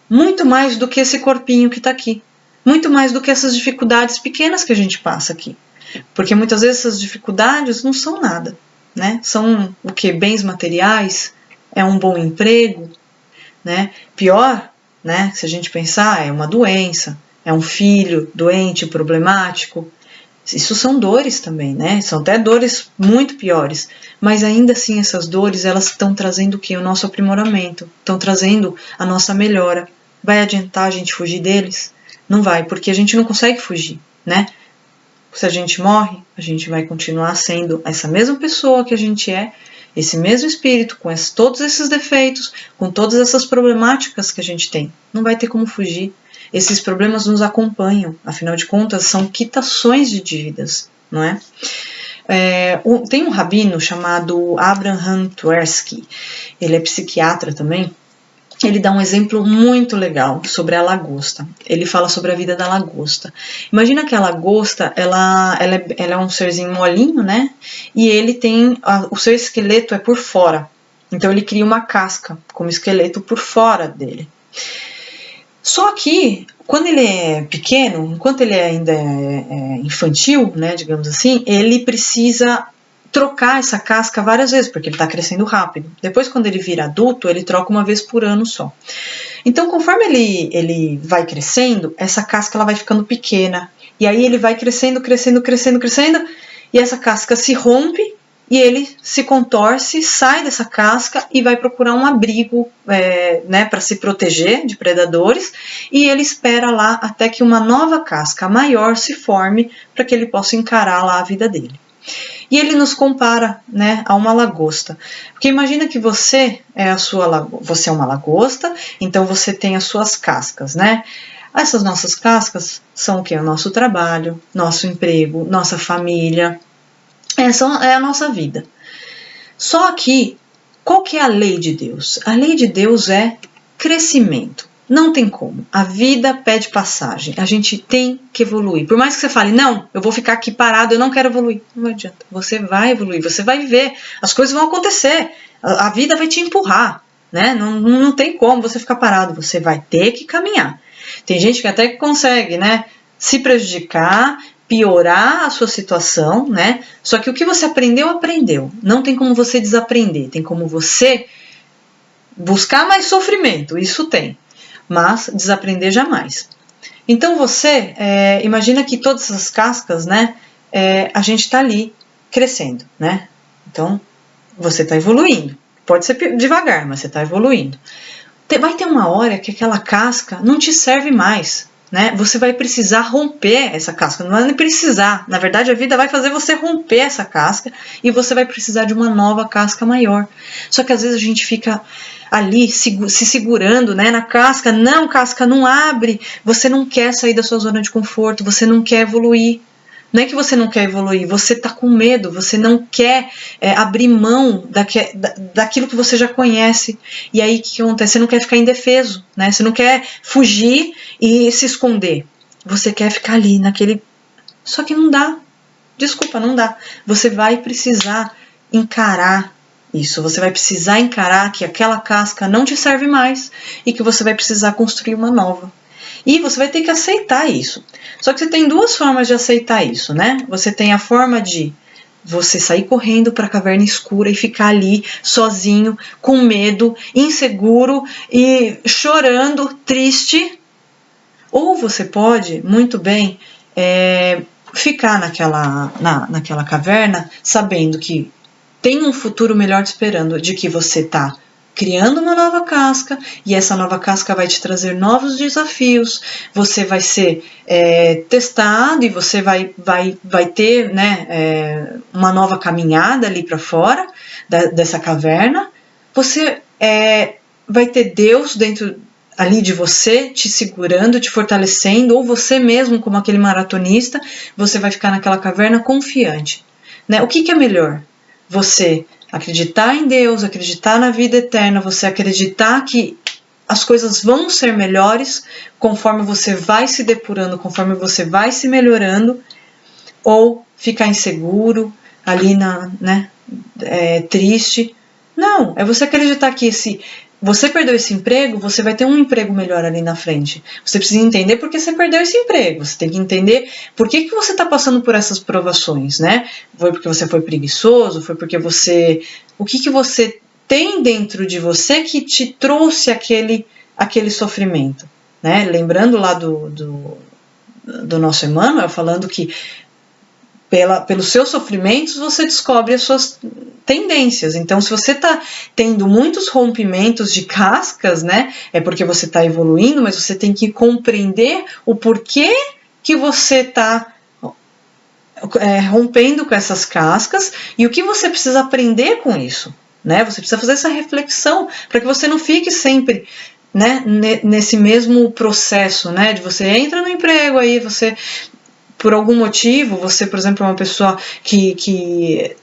muito mais do que esse corpinho que está aqui, muito mais do que essas dificuldades pequenas que a gente passa aqui, porque muitas vezes essas dificuldades não são nada. Né? São o que? Bens materiais? É um bom emprego? Né? Pior, né? Se a gente pensar, é uma doença, é um filho doente, problemático. Isso são dores também, né? São até dores muito piores. Mas ainda assim essas dores, elas estão trazendo o quê? O nosso aprimoramento, estão trazendo a nossa melhora. Vai adiantar a gente fugir deles? Não vai, porque a gente não consegue fugir, né? Se a gente morre, a gente vai continuar sendo essa mesma pessoa que a gente é, esse mesmo espírito, com todos esses defeitos, com todas essas problemáticas que a gente tem. Não vai ter como fugir. Esses problemas nos acompanham, afinal de contas, são quitações de dívidas, não é? Tem um rabino chamado Abraham Tversky, ele é psiquiatra também. Ele dá um exemplo muito legal sobre a lagosta. Ele fala sobre a vida da lagosta. Imagina que a lagosta, ela é um serzinho molinho, né? E ele tem, o seu esqueleto é por fora. Então ele cria uma casca como esqueleto por fora dele. Só que, quando ele é pequeno, enquanto ele ainda é infantil, né, digamos assim, ele precisa trocar essa casca várias vezes, porque ele está crescendo rápido. Depois, quando ele vira adulto, ele troca uma vez por ano só. Então, conforme ele vai crescendo, essa casca ela vai ficando pequena. E aí ele vai crescendo, e essa casca se rompe, e ele se contorce, sai dessa casca e vai procurar um abrigo, né, para se proteger de predadores, e ele espera lá até que uma nova casca maior se forme para que ele possa encarar lá a vida dele. E ele nos compara, né, a uma lagosta. Porque imagina que você é uma lagosta, então você tem as suas cascas, né? Essas nossas cascas são o quê? O nosso trabalho, nosso emprego, nossa família. Essa é a nossa vida. Só que, qual que é a lei de Deus? A lei de Deus é crescimento. Não tem como. A vida pede passagem. A gente tem que evoluir. Por mais que você fale, não, eu vou ficar aqui parado, eu não quero evoluir. Não adianta. Você vai evoluir, você vai viver. As coisas vão acontecer. A vida vai te empurrar, né? Não tem como você ficar parado. Você vai ter que caminhar. Tem gente que até consegue, né, se prejudicar, piorar a sua situação, né? Só que o que você aprendeu, aprendeu. Não tem como você desaprender. Tem como você buscar mais sofrimento. Isso tem. Mas desaprender jamais. Então você, imagina que todas essas cascas, né, a gente está ali crescendo, né? Então você está evoluindo. Pode ser devagar, mas você está evoluindo. Vai ter uma hora que aquela casca não te serve mais, né? Você vai precisar romper essa casca. Não vai nem precisar. Na verdade, a vida vai fazer você romper essa casca e você vai precisar de uma nova casca maior. Só que às vezes a gente fica ali se segurando, né, na casca. Não, casca, não abre. Você não quer sair da sua zona de conforto, você não quer evoluir. Não é que você não quer evoluir, você está com medo, você não quer abrir mão daquilo que você já conhece. E aí o que acontece? Você não quer ficar indefeso, né? Você não quer fugir e se esconder. Você quer ficar ali naquele... Só que não dá. Desculpa, não dá. Você vai precisar encarar isso, você vai precisar encarar que aquela casca não te serve mais e que você vai precisar construir uma nova. E você vai ter que aceitar isso. Só que você tem duas formas de aceitar isso, né? Você tem a forma de você sair correndo para a caverna escura e ficar ali sozinho, com medo, inseguro e chorando, triste. Ou você pode, muito bem, ficar naquela caverna sabendo que tem um futuro melhor te esperando, de que você está criando uma nova casca, e essa nova casca vai te trazer novos desafios, você vai ser testado, e você vai ter, né, uma nova caminhada ali para fora dessa caverna. Você vai ter Deus dentro ali de você, te segurando, te fortalecendo, ou você mesmo, como aquele maratonista, você vai ficar naquela caverna confiante, né? O que é melhor? Você acreditar em Deus, acreditar na vida eterna, você acreditar que as coisas vão ser melhores conforme você vai se depurando, conforme você vai se melhorando, ou ficar inseguro, ali triste. Não, é você acreditar que se você perdeu esse emprego, você vai ter um emprego melhor ali na frente. Você precisa entender por que você perdeu esse emprego. Você tem que entender por que você está passando por essas provações, né? Foi porque você foi preguiçoso? Foi porque você... O que você tem dentro de você que te trouxe aquele sofrimento, né? Lembrando lá do nosso Emmanuel, falando que pelos seus sofrimentos você descobre as suas tendências. Então, se você está tendo muitos rompimentos de cascas, né, é porque você está evoluindo, mas você tem que compreender o porquê que você está rompendo com essas cascas e o que você precisa aprender com isso, né? Você precisa fazer essa reflexão para que você não fique sempre, né, nesse mesmo processo, né, de você entra no emprego, aí você por algum motivo, você, por exemplo, é uma pessoa que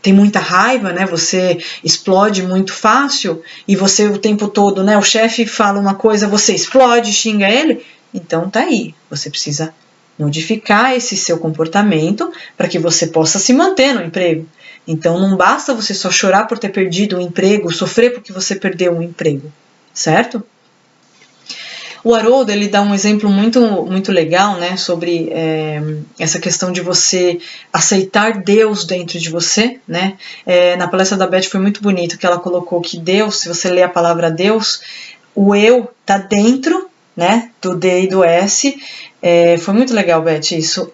tem muita raiva, né? Você explode muito fácil e você o tempo todo, né? O chefe fala uma coisa, você explode, xinga ele. Então tá aí, você precisa modificar esse seu comportamento para que você possa se manter no emprego. Então não basta você só chorar por ter perdido o emprego, sofrer porque você perdeu um emprego, certo? O Haroldo, ele dá um exemplo muito legal, né, sobre essa questão de você aceitar Deus dentro de você, né? Na palestra da Beth foi muito bonito que ela colocou que Deus, se você lê a palavra Deus, o eu está dentro, né, do D e do S. Foi muito legal, Beth, isso.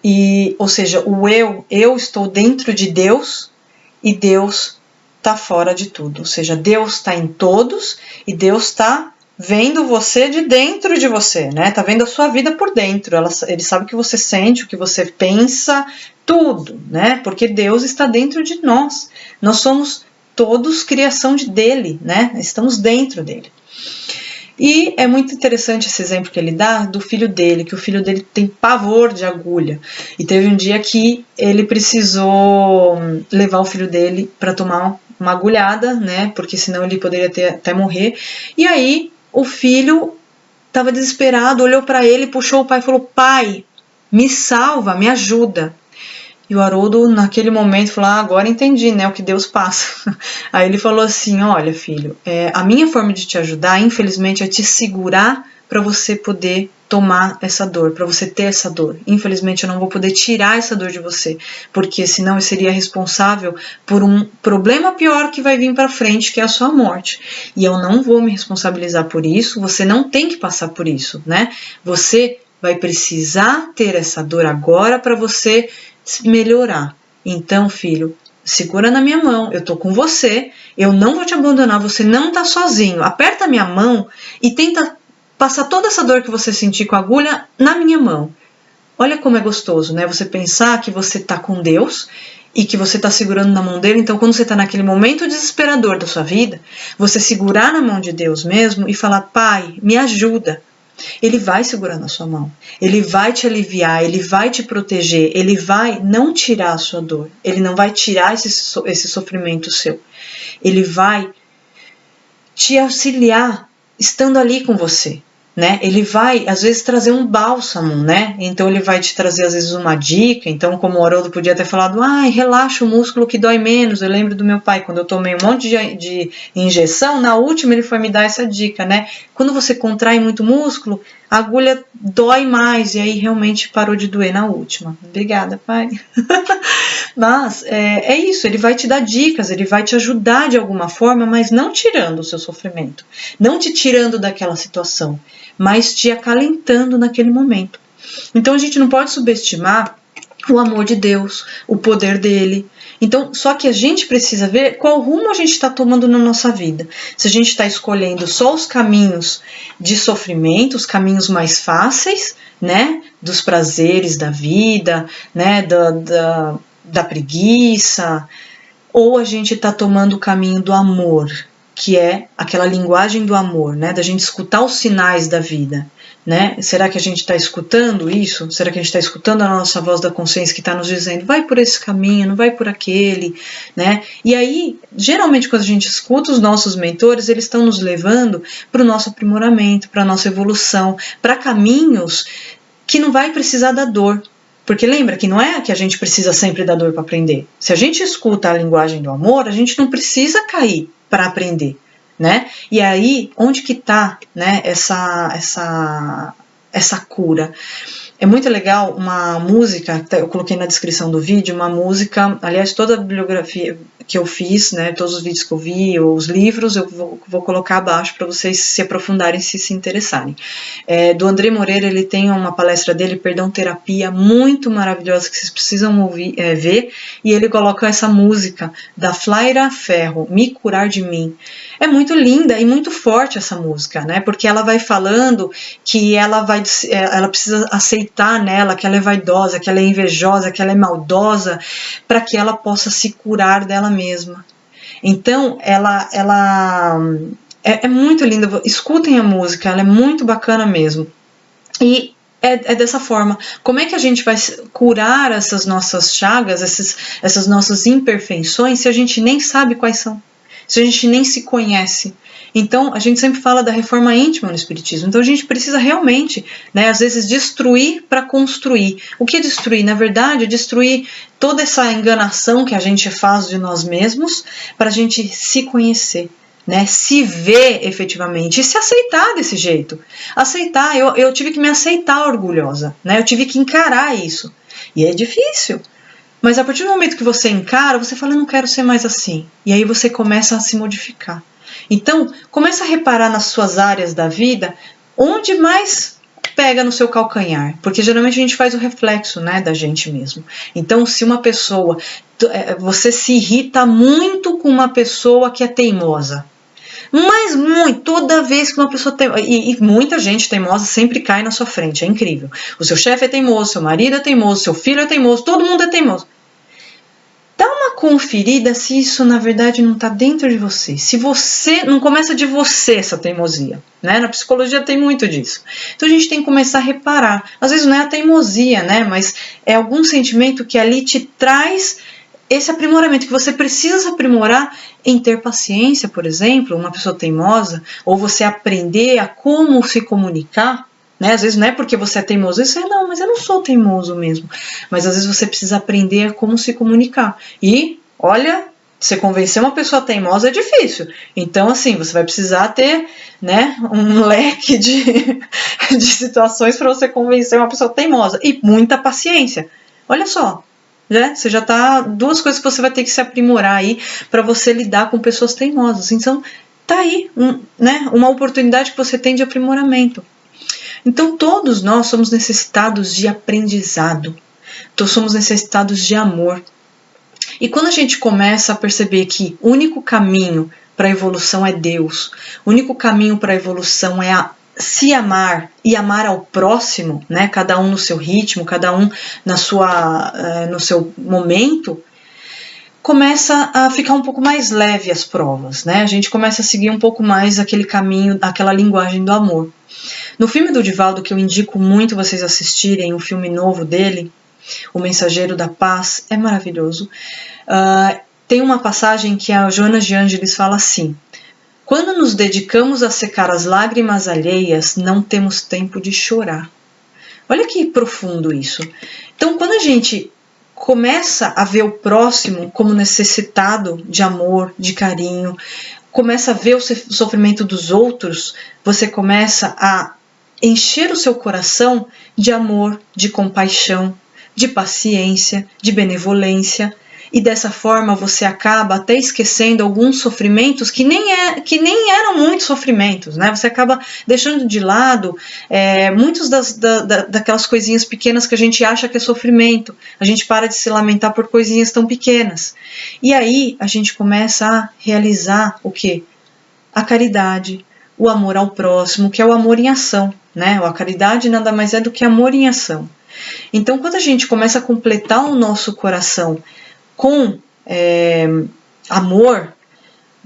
Ou seja, o eu estou dentro de Deus e Deus está fora de tudo. Ou seja, Deus está em todos e Deus está vendo você de dentro de você, né? Tá vendo a sua vida por dentro. Ele sabe o que você sente, o que você pensa, tudo, né? Porque Deus está dentro de nós. Nós somos todos criação dele, né? Estamos dentro dele. E é muito interessante esse exemplo que ele dá do filho dele, que o filho dele tem pavor de agulha. E teve um dia que ele precisou levar o filho dele para tomar uma agulhada, né? Porque senão ele poderia até morrer. E aí o filho estava desesperado, olhou para ele, puxou o pai e falou: pai, me salva, me ajuda. E o Haroldo, naquele momento, falou: agora entendi, né, o que Deus passa. Aí ele falou assim: olha, filho, a minha forma de te ajudar, infelizmente, é te segurar para você poder tomar essa dor, para você ter essa dor. Infelizmente, eu não vou poder tirar essa dor de você, porque senão eu seria responsável por um problema pior que vai vir para frente, que é a sua morte. E eu não vou me responsabilizar por isso, você não tem que passar por isso, né? Você vai precisar ter essa dor agora para você melhorar. Então, filho, segura na minha mão, eu tô com você, eu não vou te abandonar, você não tá sozinho. Aperta a minha mão e tenta passar toda essa dor que você sentir com a agulha na minha mão. Olha como é gostoso, né? Você pensar que você tá com Deus e que você tá segurando na mão dele. Então, quando você tá naquele momento desesperador da sua vida, você segurar na mão de Deus mesmo e falar: pai, me ajuda. Ele vai segurar na sua mão, ele vai te aliviar, ele vai te proteger, ele vai não tirar a sua dor, ele não vai tirar esse sofrimento seu, ele vai te auxiliar estando ali com você, né? Ele vai, às vezes, trazer um bálsamo, né? Então ele vai te trazer, às vezes, uma dica. Então, como o Haroldo podia ter falado: relaxa o músculo que dói menos. Eu lembro do meu pai, quando eu tomei um monte de injeção, na última ele foi me dar essa dica, né? Quando você contrai muito músculo, a agulha dói mais, e aí realmente parou de doer na última. Obrigada, pai. Mas é isso, ele vai te dar dicas, ele vai te ajudar de alguma forma, mas não tirando o seu sofrimento, não te tirando daquela situação, mas te acalentando naquele momento. Então a gente não pode subestimar o amor de Deus, o poder dele. Então, só que a gente precisa ver qual rumo a gente está tomando na nossa vida. Se a gente está escolhendo só os caminhos de sofrimento, os caminhos mais fáceis, né, dos prazeres da vida, né, da preguiça, ou a gente está tomando o caminho do amor, que é aquela linguagem do amor, né, da gente escutar os sinais da vida, né? Será que a gente está escutando isso? Será que a gente está escutando a nossa voz da consciência que está nos dizendo: vai por esse caminho, não vai por aquele, né? E aí, geralmente, quando a gente escuta os nossos mentores, eles estão nos levando para o nosso aprimoramento, para a nossa evolução, para caminhos que não vai precisar da dor. Porque lembra que não é que a gente precisa sempre da dor para aprender. Se a gente escuta a linguagem do amor, a gente não precisa cair para aprender, né? E aí, onde que está, né, essa cura? É muito legal uma música, eu coloquei na descrição do vídeo, uma música, aliás, toda a bibliografia que eu fiz, né, todos os vídeos que eu vi, os livros, eu vou colocar abaixo para vocês se aprofundarem, se interessarem. Do André Moreira, ele tem uma palestra dele, Perdão Terapia, muito maravilhosa, que vocês precisam ver, e ele coloca essa música da Flaira Ferro, Me Curar de Mim. É muito linda e muito forte essa música, né, porque ela vai falando que ela precisa aceitar nela que ela é vaidosa, que ela é invejosa, que ela é maldosa, para que ela possa se curar dela mesma. Então, ela é muito linda. Escutem a música, ela é muito bacana mesmo. E é dessa forma. Como é que a gente vai curar essas nossas chagas, essas nossas imperfeições, se a gente nem sabe quais são? Se a gente nem se conhece? Então, a gente sempre fala da reforma íntima no Espiritismo. Então, a gente precisa realmente, né, às vezes, destruir para construir. O que é destruir? Na verdade, é destruir toda essa enganação que a gente faz de nós mesmos para a gente se conhecer, né, se ver efetivamente e se aceitar desse jeito. Aceitar, eu tive que me aceitar orgulhosa, né, eu tive que encarar isso. E é difícil. Mas a partir do momento que você encara, você fala, eu não quero ser mais assim. E aí você começa a se modificar. Então, começa a reparar nas suas áreas da vida, onde mais pega no seu calcanhar, porque geralmente a gente faz o reflexo, né, da gente mesmo. Então, se uma pessoa, você se irrita muito com uma pessoa que é teimosa, mas muito, toda vez que uma pessoa tem, e muita gente teimosa sempre cai na sua frente, é incrível. O seu chefe é teimoso, seu marido é teimoso, seu filho é teimoso, todo mundo é teimoso. Dá uma conferida se isso na verdade não está dentro de você. Se você não começa de você essa teimosia, né? Na psicologia tem muito disso. Então a gente tem que começar a reparar. Às vezes não é a teimosia, né? Mas é algum sentimento que ali te traz esse aprimoramento, que você precisa se aprimorar em ter paciência, por exemplo, uma pessoa teimosa, ou você aprender a como se comunicar. Né? Às vezes não é porque você é teimoso, isso é não, mas eu não sou teimoso mesmo. Mas às vezes você precisa aprender como se comunicar. E, olha, você convencer uma pessoa teimosa é difícil. Então, assim, você vai precisar ter, né, um leque de situações para você convencer uma pessoa teimosa. E muita paciência. Olha só, né? Você já tá, duas coisas que você vai ter que se aprimorar aí para você lidar com pessoas teimosas. Então, tá aí, né, uma oportunidade que você tem de aprimoramento. Então, todos nós somos necessitados de aprendizado, então, somos necessitados de amor. E quando a gente começa a perceber que o único caminho para a evolução é Deus, o único caminho para a evolução é se amar e amar ao próximo, né? Cada um no seu ritmo, cada um no seu momento, começa a ficar um pouco mais leve as provas, né? A gente começa a seguir um pouco mais aquele caminho, aquela linguagem do amor. No filme do Divaldo, que eu indico muito vocês assistirem, o filme novo dele, O Mensageiro da Paz, é maravilhoso. Tem uma passagem que a Joana de Ângeles fala assim: quando nos dedicamos a secar as lágrimas alheias, não temos tempo de chorar. Olha que profundo isso. Então, quando a gente começa a ver o próximo como necessitado de amor, de carinho, começa a ver o sofrimento dos outros, você começa a encher o seu coração de amor, de compaixão, de paciência, de benevolência, e dessa forma você acaba até esquecendo alguns sofrimentos que nem eram muitos sofrimentos, né? Você acaba deixando de lado muitos daquelas coisinhas pequenas que a gente acha que é sofrimento. A gente para de se lamentar por coisinhas tão pequenas. E aí a gente começa a realizar o quê? A caridade, o amor ao próximo, que é o amor em ação, né? A caridade nada mais é do que amor em ação. Então, quando a gente começa a completar o nosso coração com amor,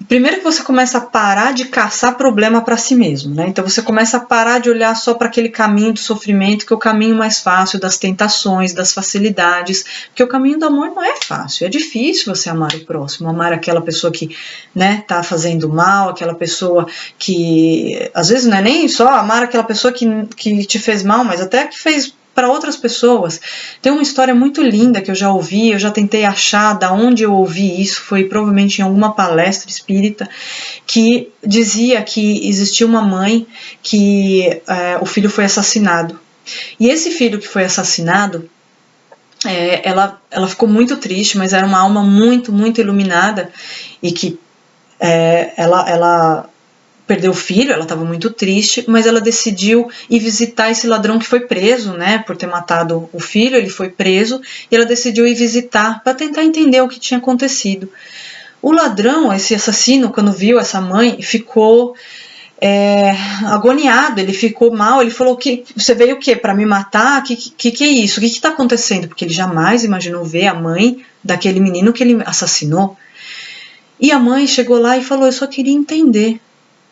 primeiro que você começa a parar de caçar problema para si mesmo, né? Então você começa a parar de olhar só para aquele caminho do sofrimento, que é o caminho mais fácil, das tentações, das facilidades, porque o caminho do amor não é fácil, é difícil você amar o próximo, amar aquela pessoa que, né, tá fazendo mal, aquela pessoa que, às vezes não é nem só amar aquela pessoa que te fez mal, mas até que fez para outras pessoas. Tem uma história muito linda que eu já ouvi, eu já tentei achar da onde eu ouvi isso, foi provavelmente em alguma palestra espírita, que dizia que existia uma mãe que o filho foi assassinado. E esse filho que foi assassinado, ela ficou muito triste, mas era uma alma muito, muito iluminada, e que ela perdeu o filho, ela estava muito triste, mas ela decidiu ir visitar esse ladrão que foi preso, né, por ter matado o filho. Ele foi preso e ela decidiu ir visitar para tentar entender o que tinha acontecido. O ladrão, esse assassino, quando viu essa mãe, ficou agoniado, ele ficou mal, ele falou: que você veio o quê? Para me matar? Que é isso? O que está acontecendo? Porque ele jamais imaginou ver a mãe daquele menino que ele assassinou. E a mãe chegou lá e falou: eu só queria entender.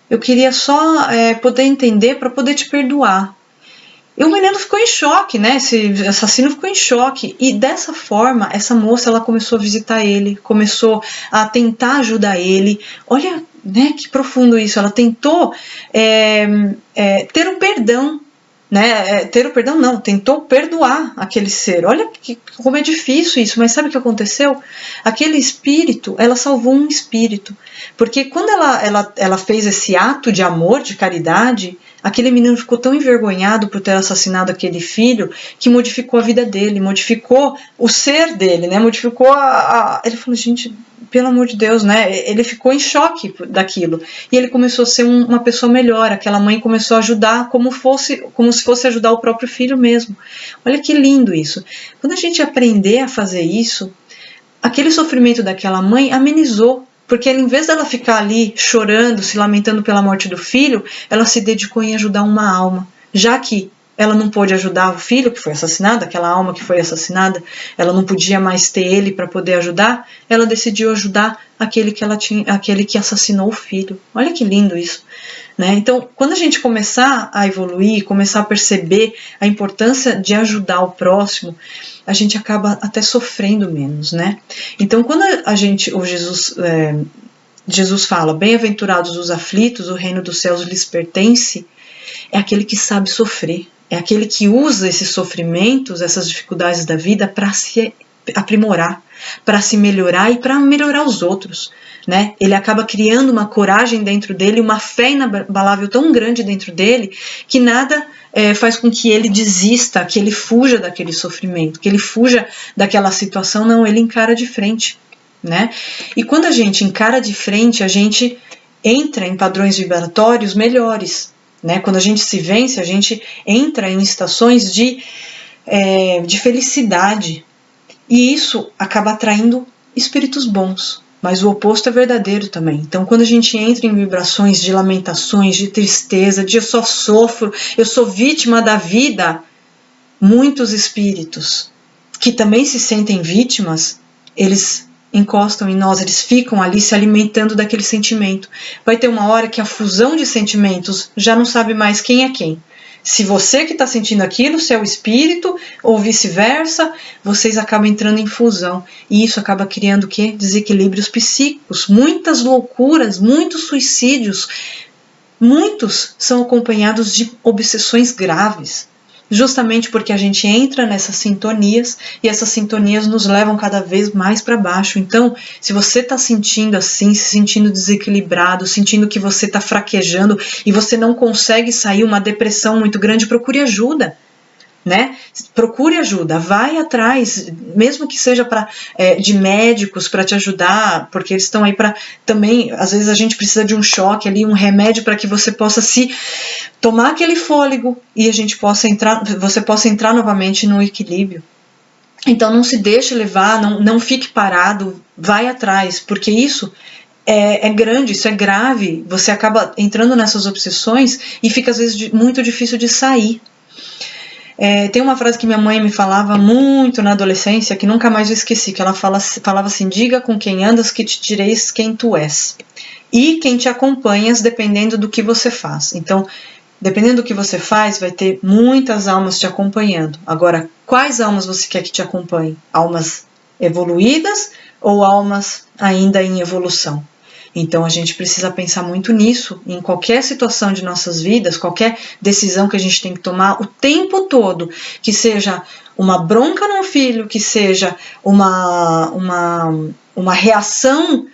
Eu queria só poder entender para poder te perdoar. E o menino ficou em choque, né? Esse assassino ficou em choque. E dessa forma, essa moça, ela começou a visitar ele, começou a tentar ajudar ele. Olha, né, que profundo isso. Ela tentou ter o perdão, né? Ter o perdão não, tentou perdoar aquele ser. Olha como é difícil isso, mas sabe o que aconteceu? Aquele espírito, ela salvou um espírito. Porque quando ela fez esse ato de amor, de caridade, aquele menino ficou tão envergonhado por ter assassinado aquele filho que modificou a vida dele, modificou o ser dele, né? Modificou ele falou, gente, pelo amor de Deus, né? Ele ficou em choque daquilo. E ele começou a ser uma pessoa melhor. Aquela mãe começou a ajudar como se fosse ajudar o próprio filho mesmo. Olha que lindo isso. Quando a gente aprender a fazer isso, aquele sofrimento daquela mãe amenizou. Porque em vez dela ficar ali chorando, se lamentando pela morte do filho, ela se dedicou em ajudar uma alma. Já que ela não pôde ajudar o filho que foi assassinado, aquela alma que foi assassinada, ela não podia mais ter ele para poder ajudar, ela decidiu ajudar aquele que assassinou o filho. Olha que lindo isso. Né? Então, quando a gente começar a evoluir, começar a perceber a importância de ajudar o próximo, a gente acaba até sofrendo menos, né? Então, quando Jesus fala, bem-aventurados os aflitos, o reino dos céus lhes pertence, é aquele que sabe sofrer, é aquele que usa esses sofrimentos, essas dificuldades da vida para se aprimorar, para se melhorar e para melhorar os outros. Né? Ele acaba criando uma coragem dentro dele, uma fé inabalável tão grande dentro dele, que nada faz com que ele desista, que ele fuja daquele sofrimento, que ele fuja daquela situação. Não, ele encara de frente. Né? E quando a gente encara de frente, a gente entra em padrões vibratórios melhores. Né? Quando a gente se vence, a gente entra em estações de felicidade. E isso acaba atraindo espíritos bons. Mas o oposto é verdadeiro também. Então, quando a gente entra em vibrações de lamentações, de tristeza, de eu só sofro, eu sou vítima da vida, muitos espíritos que também se sentem vítimas, eles encostam em nós, eles ficam ali se alimentando daquele sentimento. Vai ter uma hora que a fusão de sentimentos já não sabe mais quem é quem. Se você que está sentindo aquilo, se é o espírito, ou vice-versa, vocês acabam entrando em fusão. E isso acaba criando o quê? Desequilíbrios psíquicos, muitas loucuras, muitos suicídios. Muitos são acompanhados de obsessões graves. Justamente porque a gente entra nessas sintonias e essas sintonias nos levam cada vez mais para baixo. Então, se você está sentindo assim, se sentindo desequilibrado, sentindo que você está fraquejando e você não consegue sair, uma depressão muito grande, procure ajuda. Né? Procure ajuda, vai atrás, mesmo que seja de médicos para te ajudar, porque eles estão aí para também, às vezes a gente precisa de um choque ali, um remédio para que você possa tomar aquele fôlego e você possa entrar novamente no equilíbrio. Então não se deixe levar, não fique parado, vai atrás, porque isso é grande, isso é grave, você acaba entrando nessas obsessões e fica às vezes muito difícil de sair. Tem uma frase que minha mãe me falava muito na adolescência, que nunca mais eu esqueci, que ela falava assim, diga com quem andas que te direis quem tu és, e quem te acompanhas dependendo do que você faz. Então, dependendo do que você faz, vai ter muitas almas te acompanhando. Agora, quais almas você quer que te acompanhem? Almas evoluídas ou almas ainda em evolução? Então a gente precisa pensar muito nisso, em qualquer situação de nossas vidas, qualquer decisão que a gente tem que tomar o tempo todo, que seja uma bronca no filho, que seja uma reação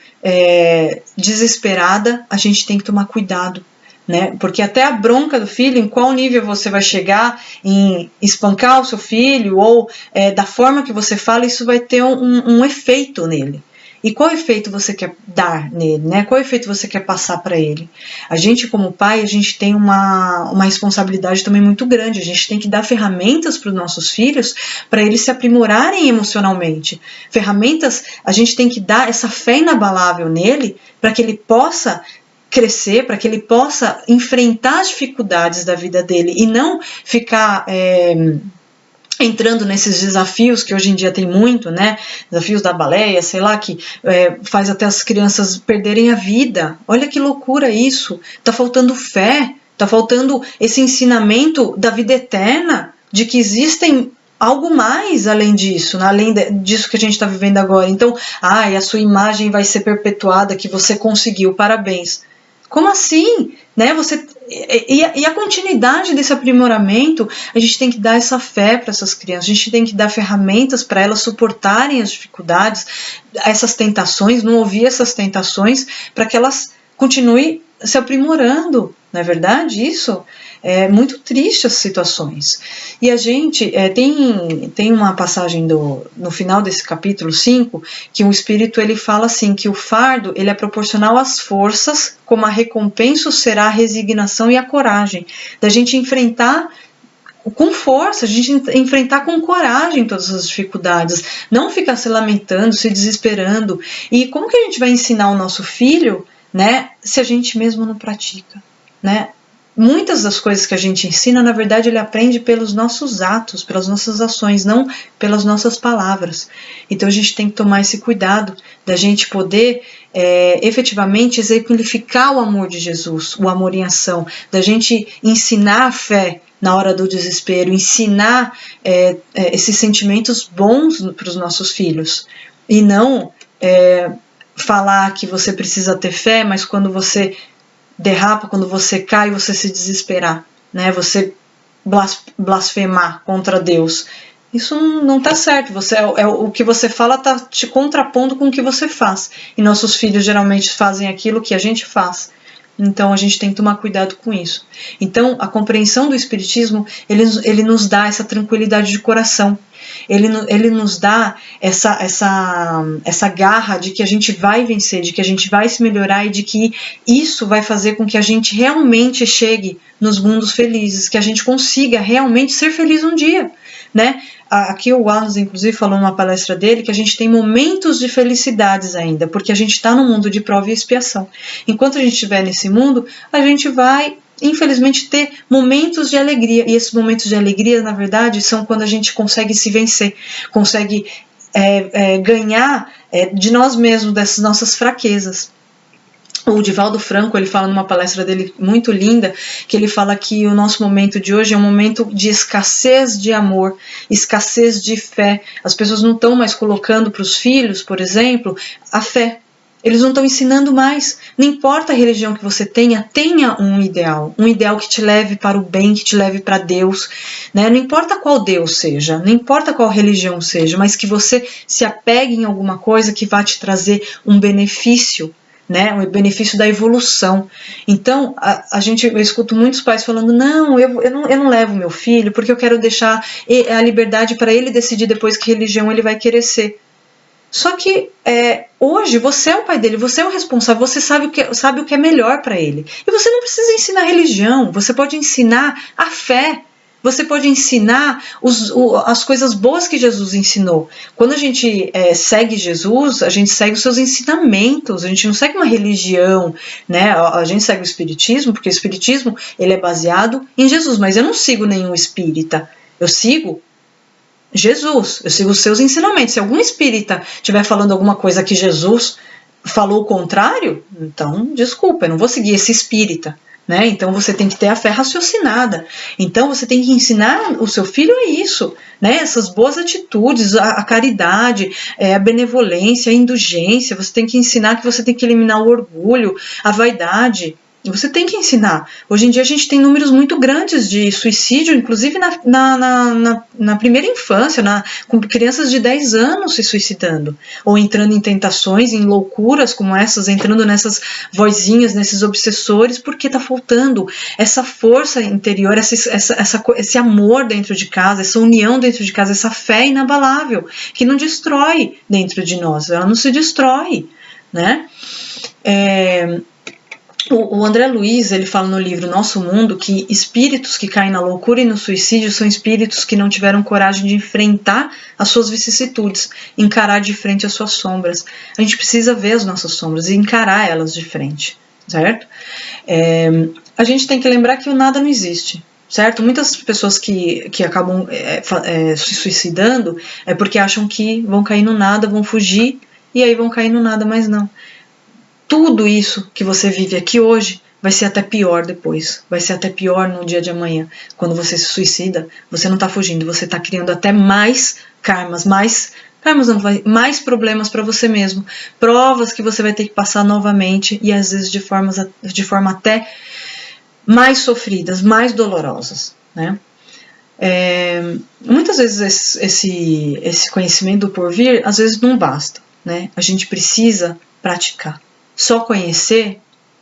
desesperada, a gente tem que tomar cuidado. Né? Porque até a bronca do filho, em qual nível você vai chegar em espancar o seu filho ou da forma que você fala, isso vai ter um efeito nele. E qual efeito você quer dar nele, né? Qual efeito você quer passar para ele? A gente, como pai, a gente tem uma responsabilidade também muito grande. A gente tem que dar ferramentas para os nossos filhos para eles se aprimorarem emocionalmente. Ferramentas, a gente tem que dar essa fé inabalável nele para que ele possa crescer, para que ele possa enfrentar as dificuldades da vida dele e não ficar entrando nesses desafios que hoje em dia tem muito, né? Desafios da baleia, sei lá, que faz até as crianças perderem a vida. Olha que loucura isso. Tá faltando fé, Está faltando esse ensinamento da vida eterna, de que existem algo mais além disso, além disso que a gente está vivendo agora. Então, a sua imagem vai ser perpetuada, que você conseguiu, parabéns. Como assim? Né? E a continuidade desse aprimoramento, a gente tem que dar essa fé para essas crianças, a gente tem que dar ferramentas para elas suportarem as dificuldades, essas tentações, não ouvir essas tentações, para que elas continuem se aprimorando. Não é verdade isso? É muito triste as situações. E a gente tem uma passagem no final desse capítulo 5, que o Espírito ele fala assim, que o fardo ele é proporcional às forças, como a recompensa será a resignação e a coragem. Da gente enfrentar com força, a gente enfrentar com coragem todas as dificuldades, não ficar se lamentando, se desesperando. E como que a gente vai ensinar o nosso filho, né, se a gente mesmo não pratica, né? Muitas das coisas que a gente ensina, na verdade, ele aprende pelos nossos atos, pelas nossas ações, não pelas nossas palavras. Então a gente tem que tomar esse cuidado da gente poder efetivamente exemplificar o amor de Jesus, o amor em ação, da gente ensinar a fé na hora do desespero, ensinar esses sentimentos bons para os nossos filhos, e não falar que você precisa ter fé, mas quando você derrapa, quando você cai, você se desesperar, né? Você blasfemar contra Deus. Isso não está certo. O que você fala está te contrapondo com o que você faz. E nossos filhos geralmente fazem aquilo que a gente faz. Então a gente tem que tomar cuidado com isso. Então a compreensão do Espiritismo, ele nos dá essa tranquilidade de coração. Ele nos dá essa garra de que a gente vai vencer, de que a gente vai se melhorar e de que isso vai fazer com que a gente realmente chegue nos mundos felizes, que a gente consiga realmente ser feliz um dia, né? Aqui o Wallace, inclusive, falou numa palestra dele que a gente tem momentos de felicidades ainda, porque a gente está no mundo de prova e expiação. Enquanto a gente estiver nesse mundo, a gente vai, infelizmente, ter momentos de alegria. E esses momentos de alegria, na verdade, são quando a gente consegue se vencer, consegue ganhar de nós mesmos, dessas nossas fraquezas. O Divaldo Franco, ele fala numa palestra dele muito linda, que ele fala que o nosso momento de hoje é um momento de escassez de amor, escassez de fé. As pessoas não estão mais colocando para os filhos, por exemplo, a fé. Eles não estão ensinando mais. Não importa a religião que você tenha um ideal que te leve para o bem, que te leve para Deus, né? Não importa qual Deus seja, não importa qual religião seja, mas que você se apegue em alguma coisa que vá te trazer um benefício, né, o benefício da evolução. Então, eu escuto muitos pais falando, não, eu não levo meu filho porque eu quero deixar a liberdade para ele decidir depois que religião ele vai querer ser. Só que hoje você é o pai dele, você é o responsável, você sabe o que é melhor para ele. E você não precisa ensinar religião, você pode ensinar a fé. Você pode ensinar as coisas boas que Jesus ensinou. Quando a gente segue Jesus, a gente segue os seus ensinamentos, a gente não segue uma religião, né? A gente segue o Espiritismo, porque o Espiritismo ele é baseado em Jesus, mas eu não sigo nenhum espírita, eu sigo Jesus, eu sigo os seus ensinamentos. Se algum espírita estiver falando alguma coisa que Jesus falou o contrário, então, desculpa, eu não vou seguir esse espírita. Né? Então você tem que ter a fé raciocinada. Então você tem que ensinar o seu filho a isso, né? Essas boas atitudes, a caridade, a benevolência, a indulgência. Você tem que ensinar que você tem que eliminar o orgulho, a vaidade. Você tem que ensinar. Hoje em dia a gente tem números muito grandes de suicídio, inclusive na primeira infância, com crianças de 10 anos se suicidando, ou entrando em tentações, em loucuras como essas, entrando nessas vozinhas, nesses obsessores, porque está faltando essa força interior, esse amor dentro de casa, essa união dentro de casa, essa fé inabalável, que não destrói dentro de nós, ela não se destrói, né? O André Luiz, ele fala no livro Nosso Mundo que espíritos que caem na loucura e no suicídio são espíritos que não tiveram coragem de enfrentar as suas vicissitudes, encarar de frente as suas sombras. A gente precisa ver as nossas sombras e encarar elas de frente, certo? A gente tem que lembrar que o nada não existe, certo? Muitas pessoas que acabam se suicidando é porque acham que vão cair no nada, vão fugir e aí vão cair no nada, mas não. Tudo isso que você vive aqui hoje vai ser até pior depois, vai ser até pior no dia de amanhã. Quando você se suicida, você não está fugindo, você está criando até mais karmas, mais problemas para você mesmo, provas que você vai ter que passar novamente e às vezes de forma até mais sofridas, mais dolorosas, né? Muitas vezes esse conhecimento do porvir, às vezes não basta, né? A gente precisa praticar. Só conhecer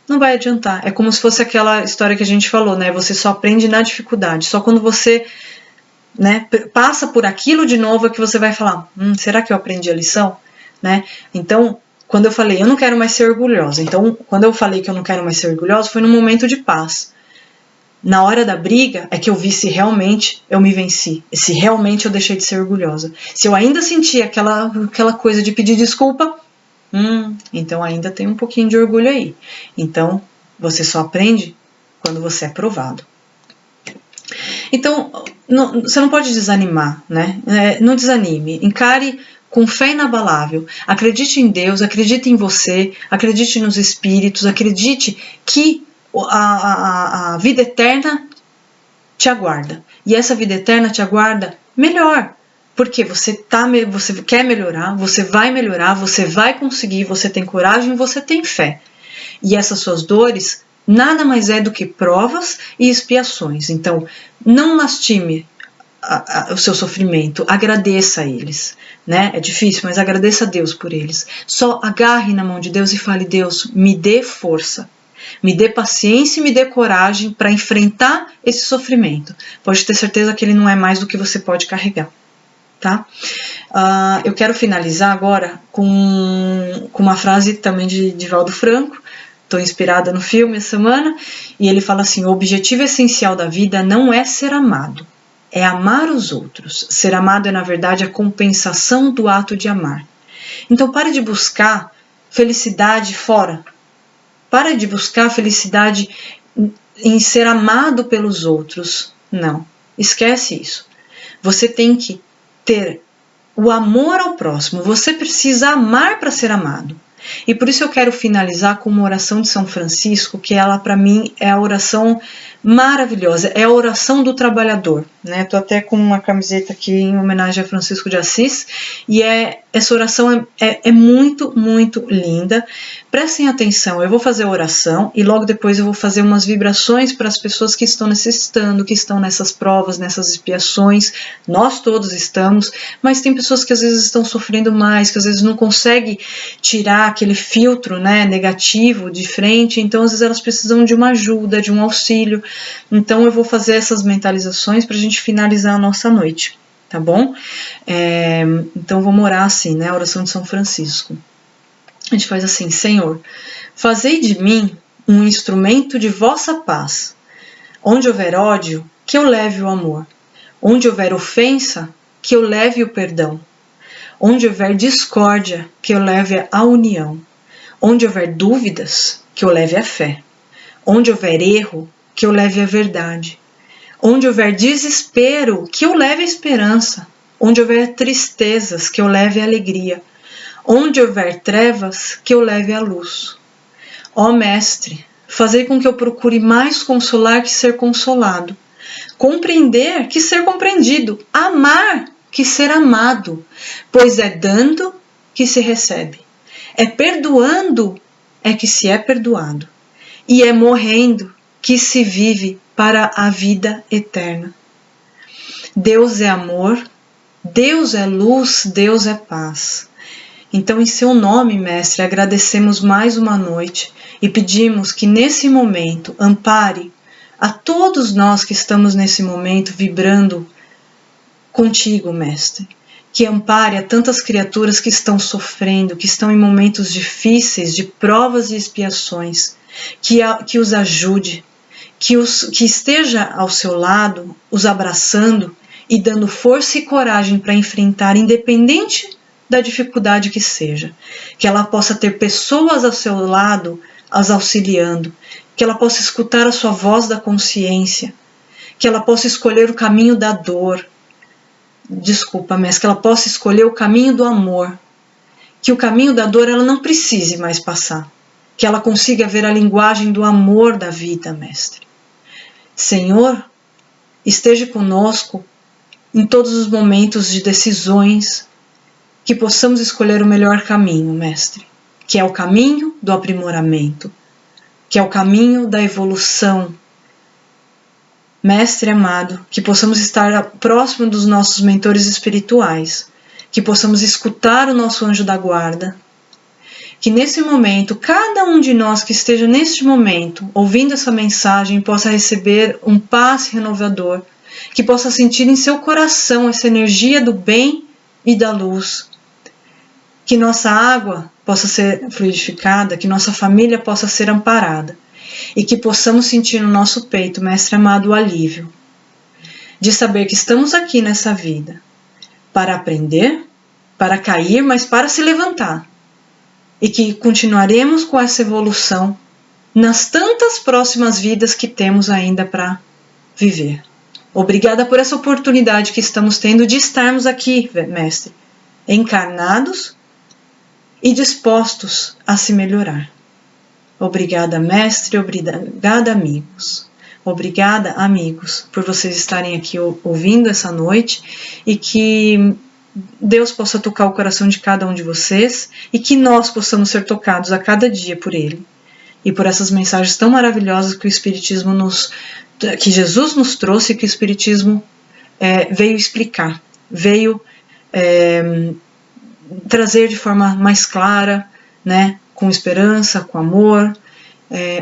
não vai adiantar. É como se fosse aquela história que a gente falou, né? Você só aprende na dificuldade. Só quando você, né, passa por aquilo de novo é que você vai falar, será que eu aprendi a lição? Né? Então, quando eu falei, eu não quero mais ser orgulhosa. Então, quando eu falei que eu não quero mais ser orgulhosa, foi num momento de paz. Na hora da briga é que eu vi se realmente eu me venci, se realmente eu deixei de ser orgulhosa. Se eu ainda sentia aquela coisa de pedir desculpa, então ainda tem um pouquinho de orgulho aí. Então, você só aprende quando você é provado. Então, você não pode desanimar, né? Não desanime, encare com fé inabalável, acredite em Deus, acredite em você, acredite nos espíritos, acredite que a vida eterna te aguarda. E essa vida eterna te aguarda melhor. Porque você quer melhorar, você vai conseguir, você tem coragem, você tem fé. E essas suas dores nada mais é do que provas e expiações. Então, não lastime o seu sofrimento, agradeça a eles. Né? É difícil, mas agradeça a Deus por eles. Só agarre na mão de Deus e fale, Deus, me dê força. Me dê paciência e me dê coragem para enfrentar esse sofrimento. Pode ter certeza que ele não é mais do que você pode carregar. Tá? Eu quero finalizar agora com uma frase também de Valdo Franco. Estou inspirada no filme essa semana. E ele fala assim, o objetivo essencial da vida não é ser amado. É amar os outros. Ser amado é, na verdade, a compensação do ato de amar. Então pare de buscar felicidade fora. Para de buscar felicidade em ser amado pelos outros. Não, esquece isso. Você tem que ter o amor ao próximo. Você precisa amar para ser amado. E por isso eu quero finalizar com uma oração de São Francisco, que ela para mim é a oração maravilhosa, é a oração do trabalhador. Né? Estou até com uma camiseta aqui em homenagem a Francisco de Assis, e essa oração é muito, muito linda. Prestem atenção, eu vou fazer a oração e logo depois eu vou fazer umas vibrações para as pessoas que estão necessitando, que estão nessas provas, nessas expiações. Nós todos estamos, mas tem pessoas que às vezes estão sofrendo mais, que às vezes não conseguem tirar aquele filtro, né, negativo de frente, então às vezes elas precisam de uma ajuda, de um auxílio. Então eu vou fazer essas mentalizações para a gente finalizar a nossa noite, tá bom? Então vamos orar assim, né, a oração de São Francisco. A gente faz assim, Senhor, fazei de mim um instrumento de vossa paz. Onde houver ódio, que eu leve o amor. Onde houver ofensa, que eu leve o perdão. Onde houver discórdia, que eu leve a união. Onde houver dúvidas, que eu leve a fé. Onde houver erro, que eu leve a verdade. Onde houver desespero, que eu leve a esperança. Onde houver tristezas, que eu leve a alegria. Onde houver trevas, que eu leve a luz. Ó Mestre, fazei com que eu procure mais consolar que ser consolado. Compreender que ser compreendido. Amar que ser amado. Pois é dando que se recebe. É perdoando é que se é perdoado. E é morrendo que se vive para a vida eterna. Deus é amor, Deus é luz, Deus é paz. Então, em seu nome, Mestre, agradecemos mais uma noite e pedimos que nesse momento ampare a todos nós que estamos nesse momento vibrando contigo, Mestre. Que ampare a tantas criaturas que estão sofrendo, que estão em momentos difíceis, de provas e expiações. Que os ajude, que esteja ao seu lado, os abraçando e dando força e coragem para enfrentar, independente da dificuldade que seja. Que ela possa ter pessoas ao seu lado, as auxiliando. Que ela possa escutar a sua voz da consciência. Que ela possa escolher o caminho da dor. Desculpa, mas que ela possa escolher o caminho do amor. Que o caminho da dor ela não precise mais passar. que ela consiga ver a linguagem do amor da vida, Mestre. Senhor, esteja conosco em todos os momentos de decisões, que possamos escolher o melhor caminho, Mestre, que é o caminho do aprimoramento, que é o caminho da evolução. Mestre amado, que possamos estar próximo dos nossos mentores espirituais, que possamos escutar o nosso anjo da guarda, que nesse momento, cada um de nós que esteja neste momento ouvindo essa mensagem possa receber um passe renovador, que possa sentir em seu coração essa energia do bem e da luz, que nossa água possa ser fluidificada, que nossa família possa ser amparada e que possamos sentir no nosso peito, Mestre amado, o alívio de saber que estamos aqui nessa vida para aprender, para cair, mas para se levantar e que continuaremos com essa evolução nas tantas próximas vidas que temos ainda para viver. Obrigada por essa oportunidade que estamos tendo de estarmos aqui, Mestre, encarnados e dispostos a se melhorar. Obrigada, Mestre, obrigada, amigos. Obrigada, amigos, por vocês estarem aqui ouvindo essa noite e que Deus possa tocar o coração de cada um de vocês e que nós possamos ser tocados a cada dia por Ele e por essas mensagens tão maravilhosas que o Espiritismo que Jesus nos trouxe e que o Espiritismo veio explicar, veio trazer de forma mais clara, né, com esperança, com amor.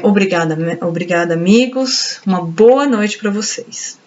Obrigada, amigos. Uma boa noite para vocês.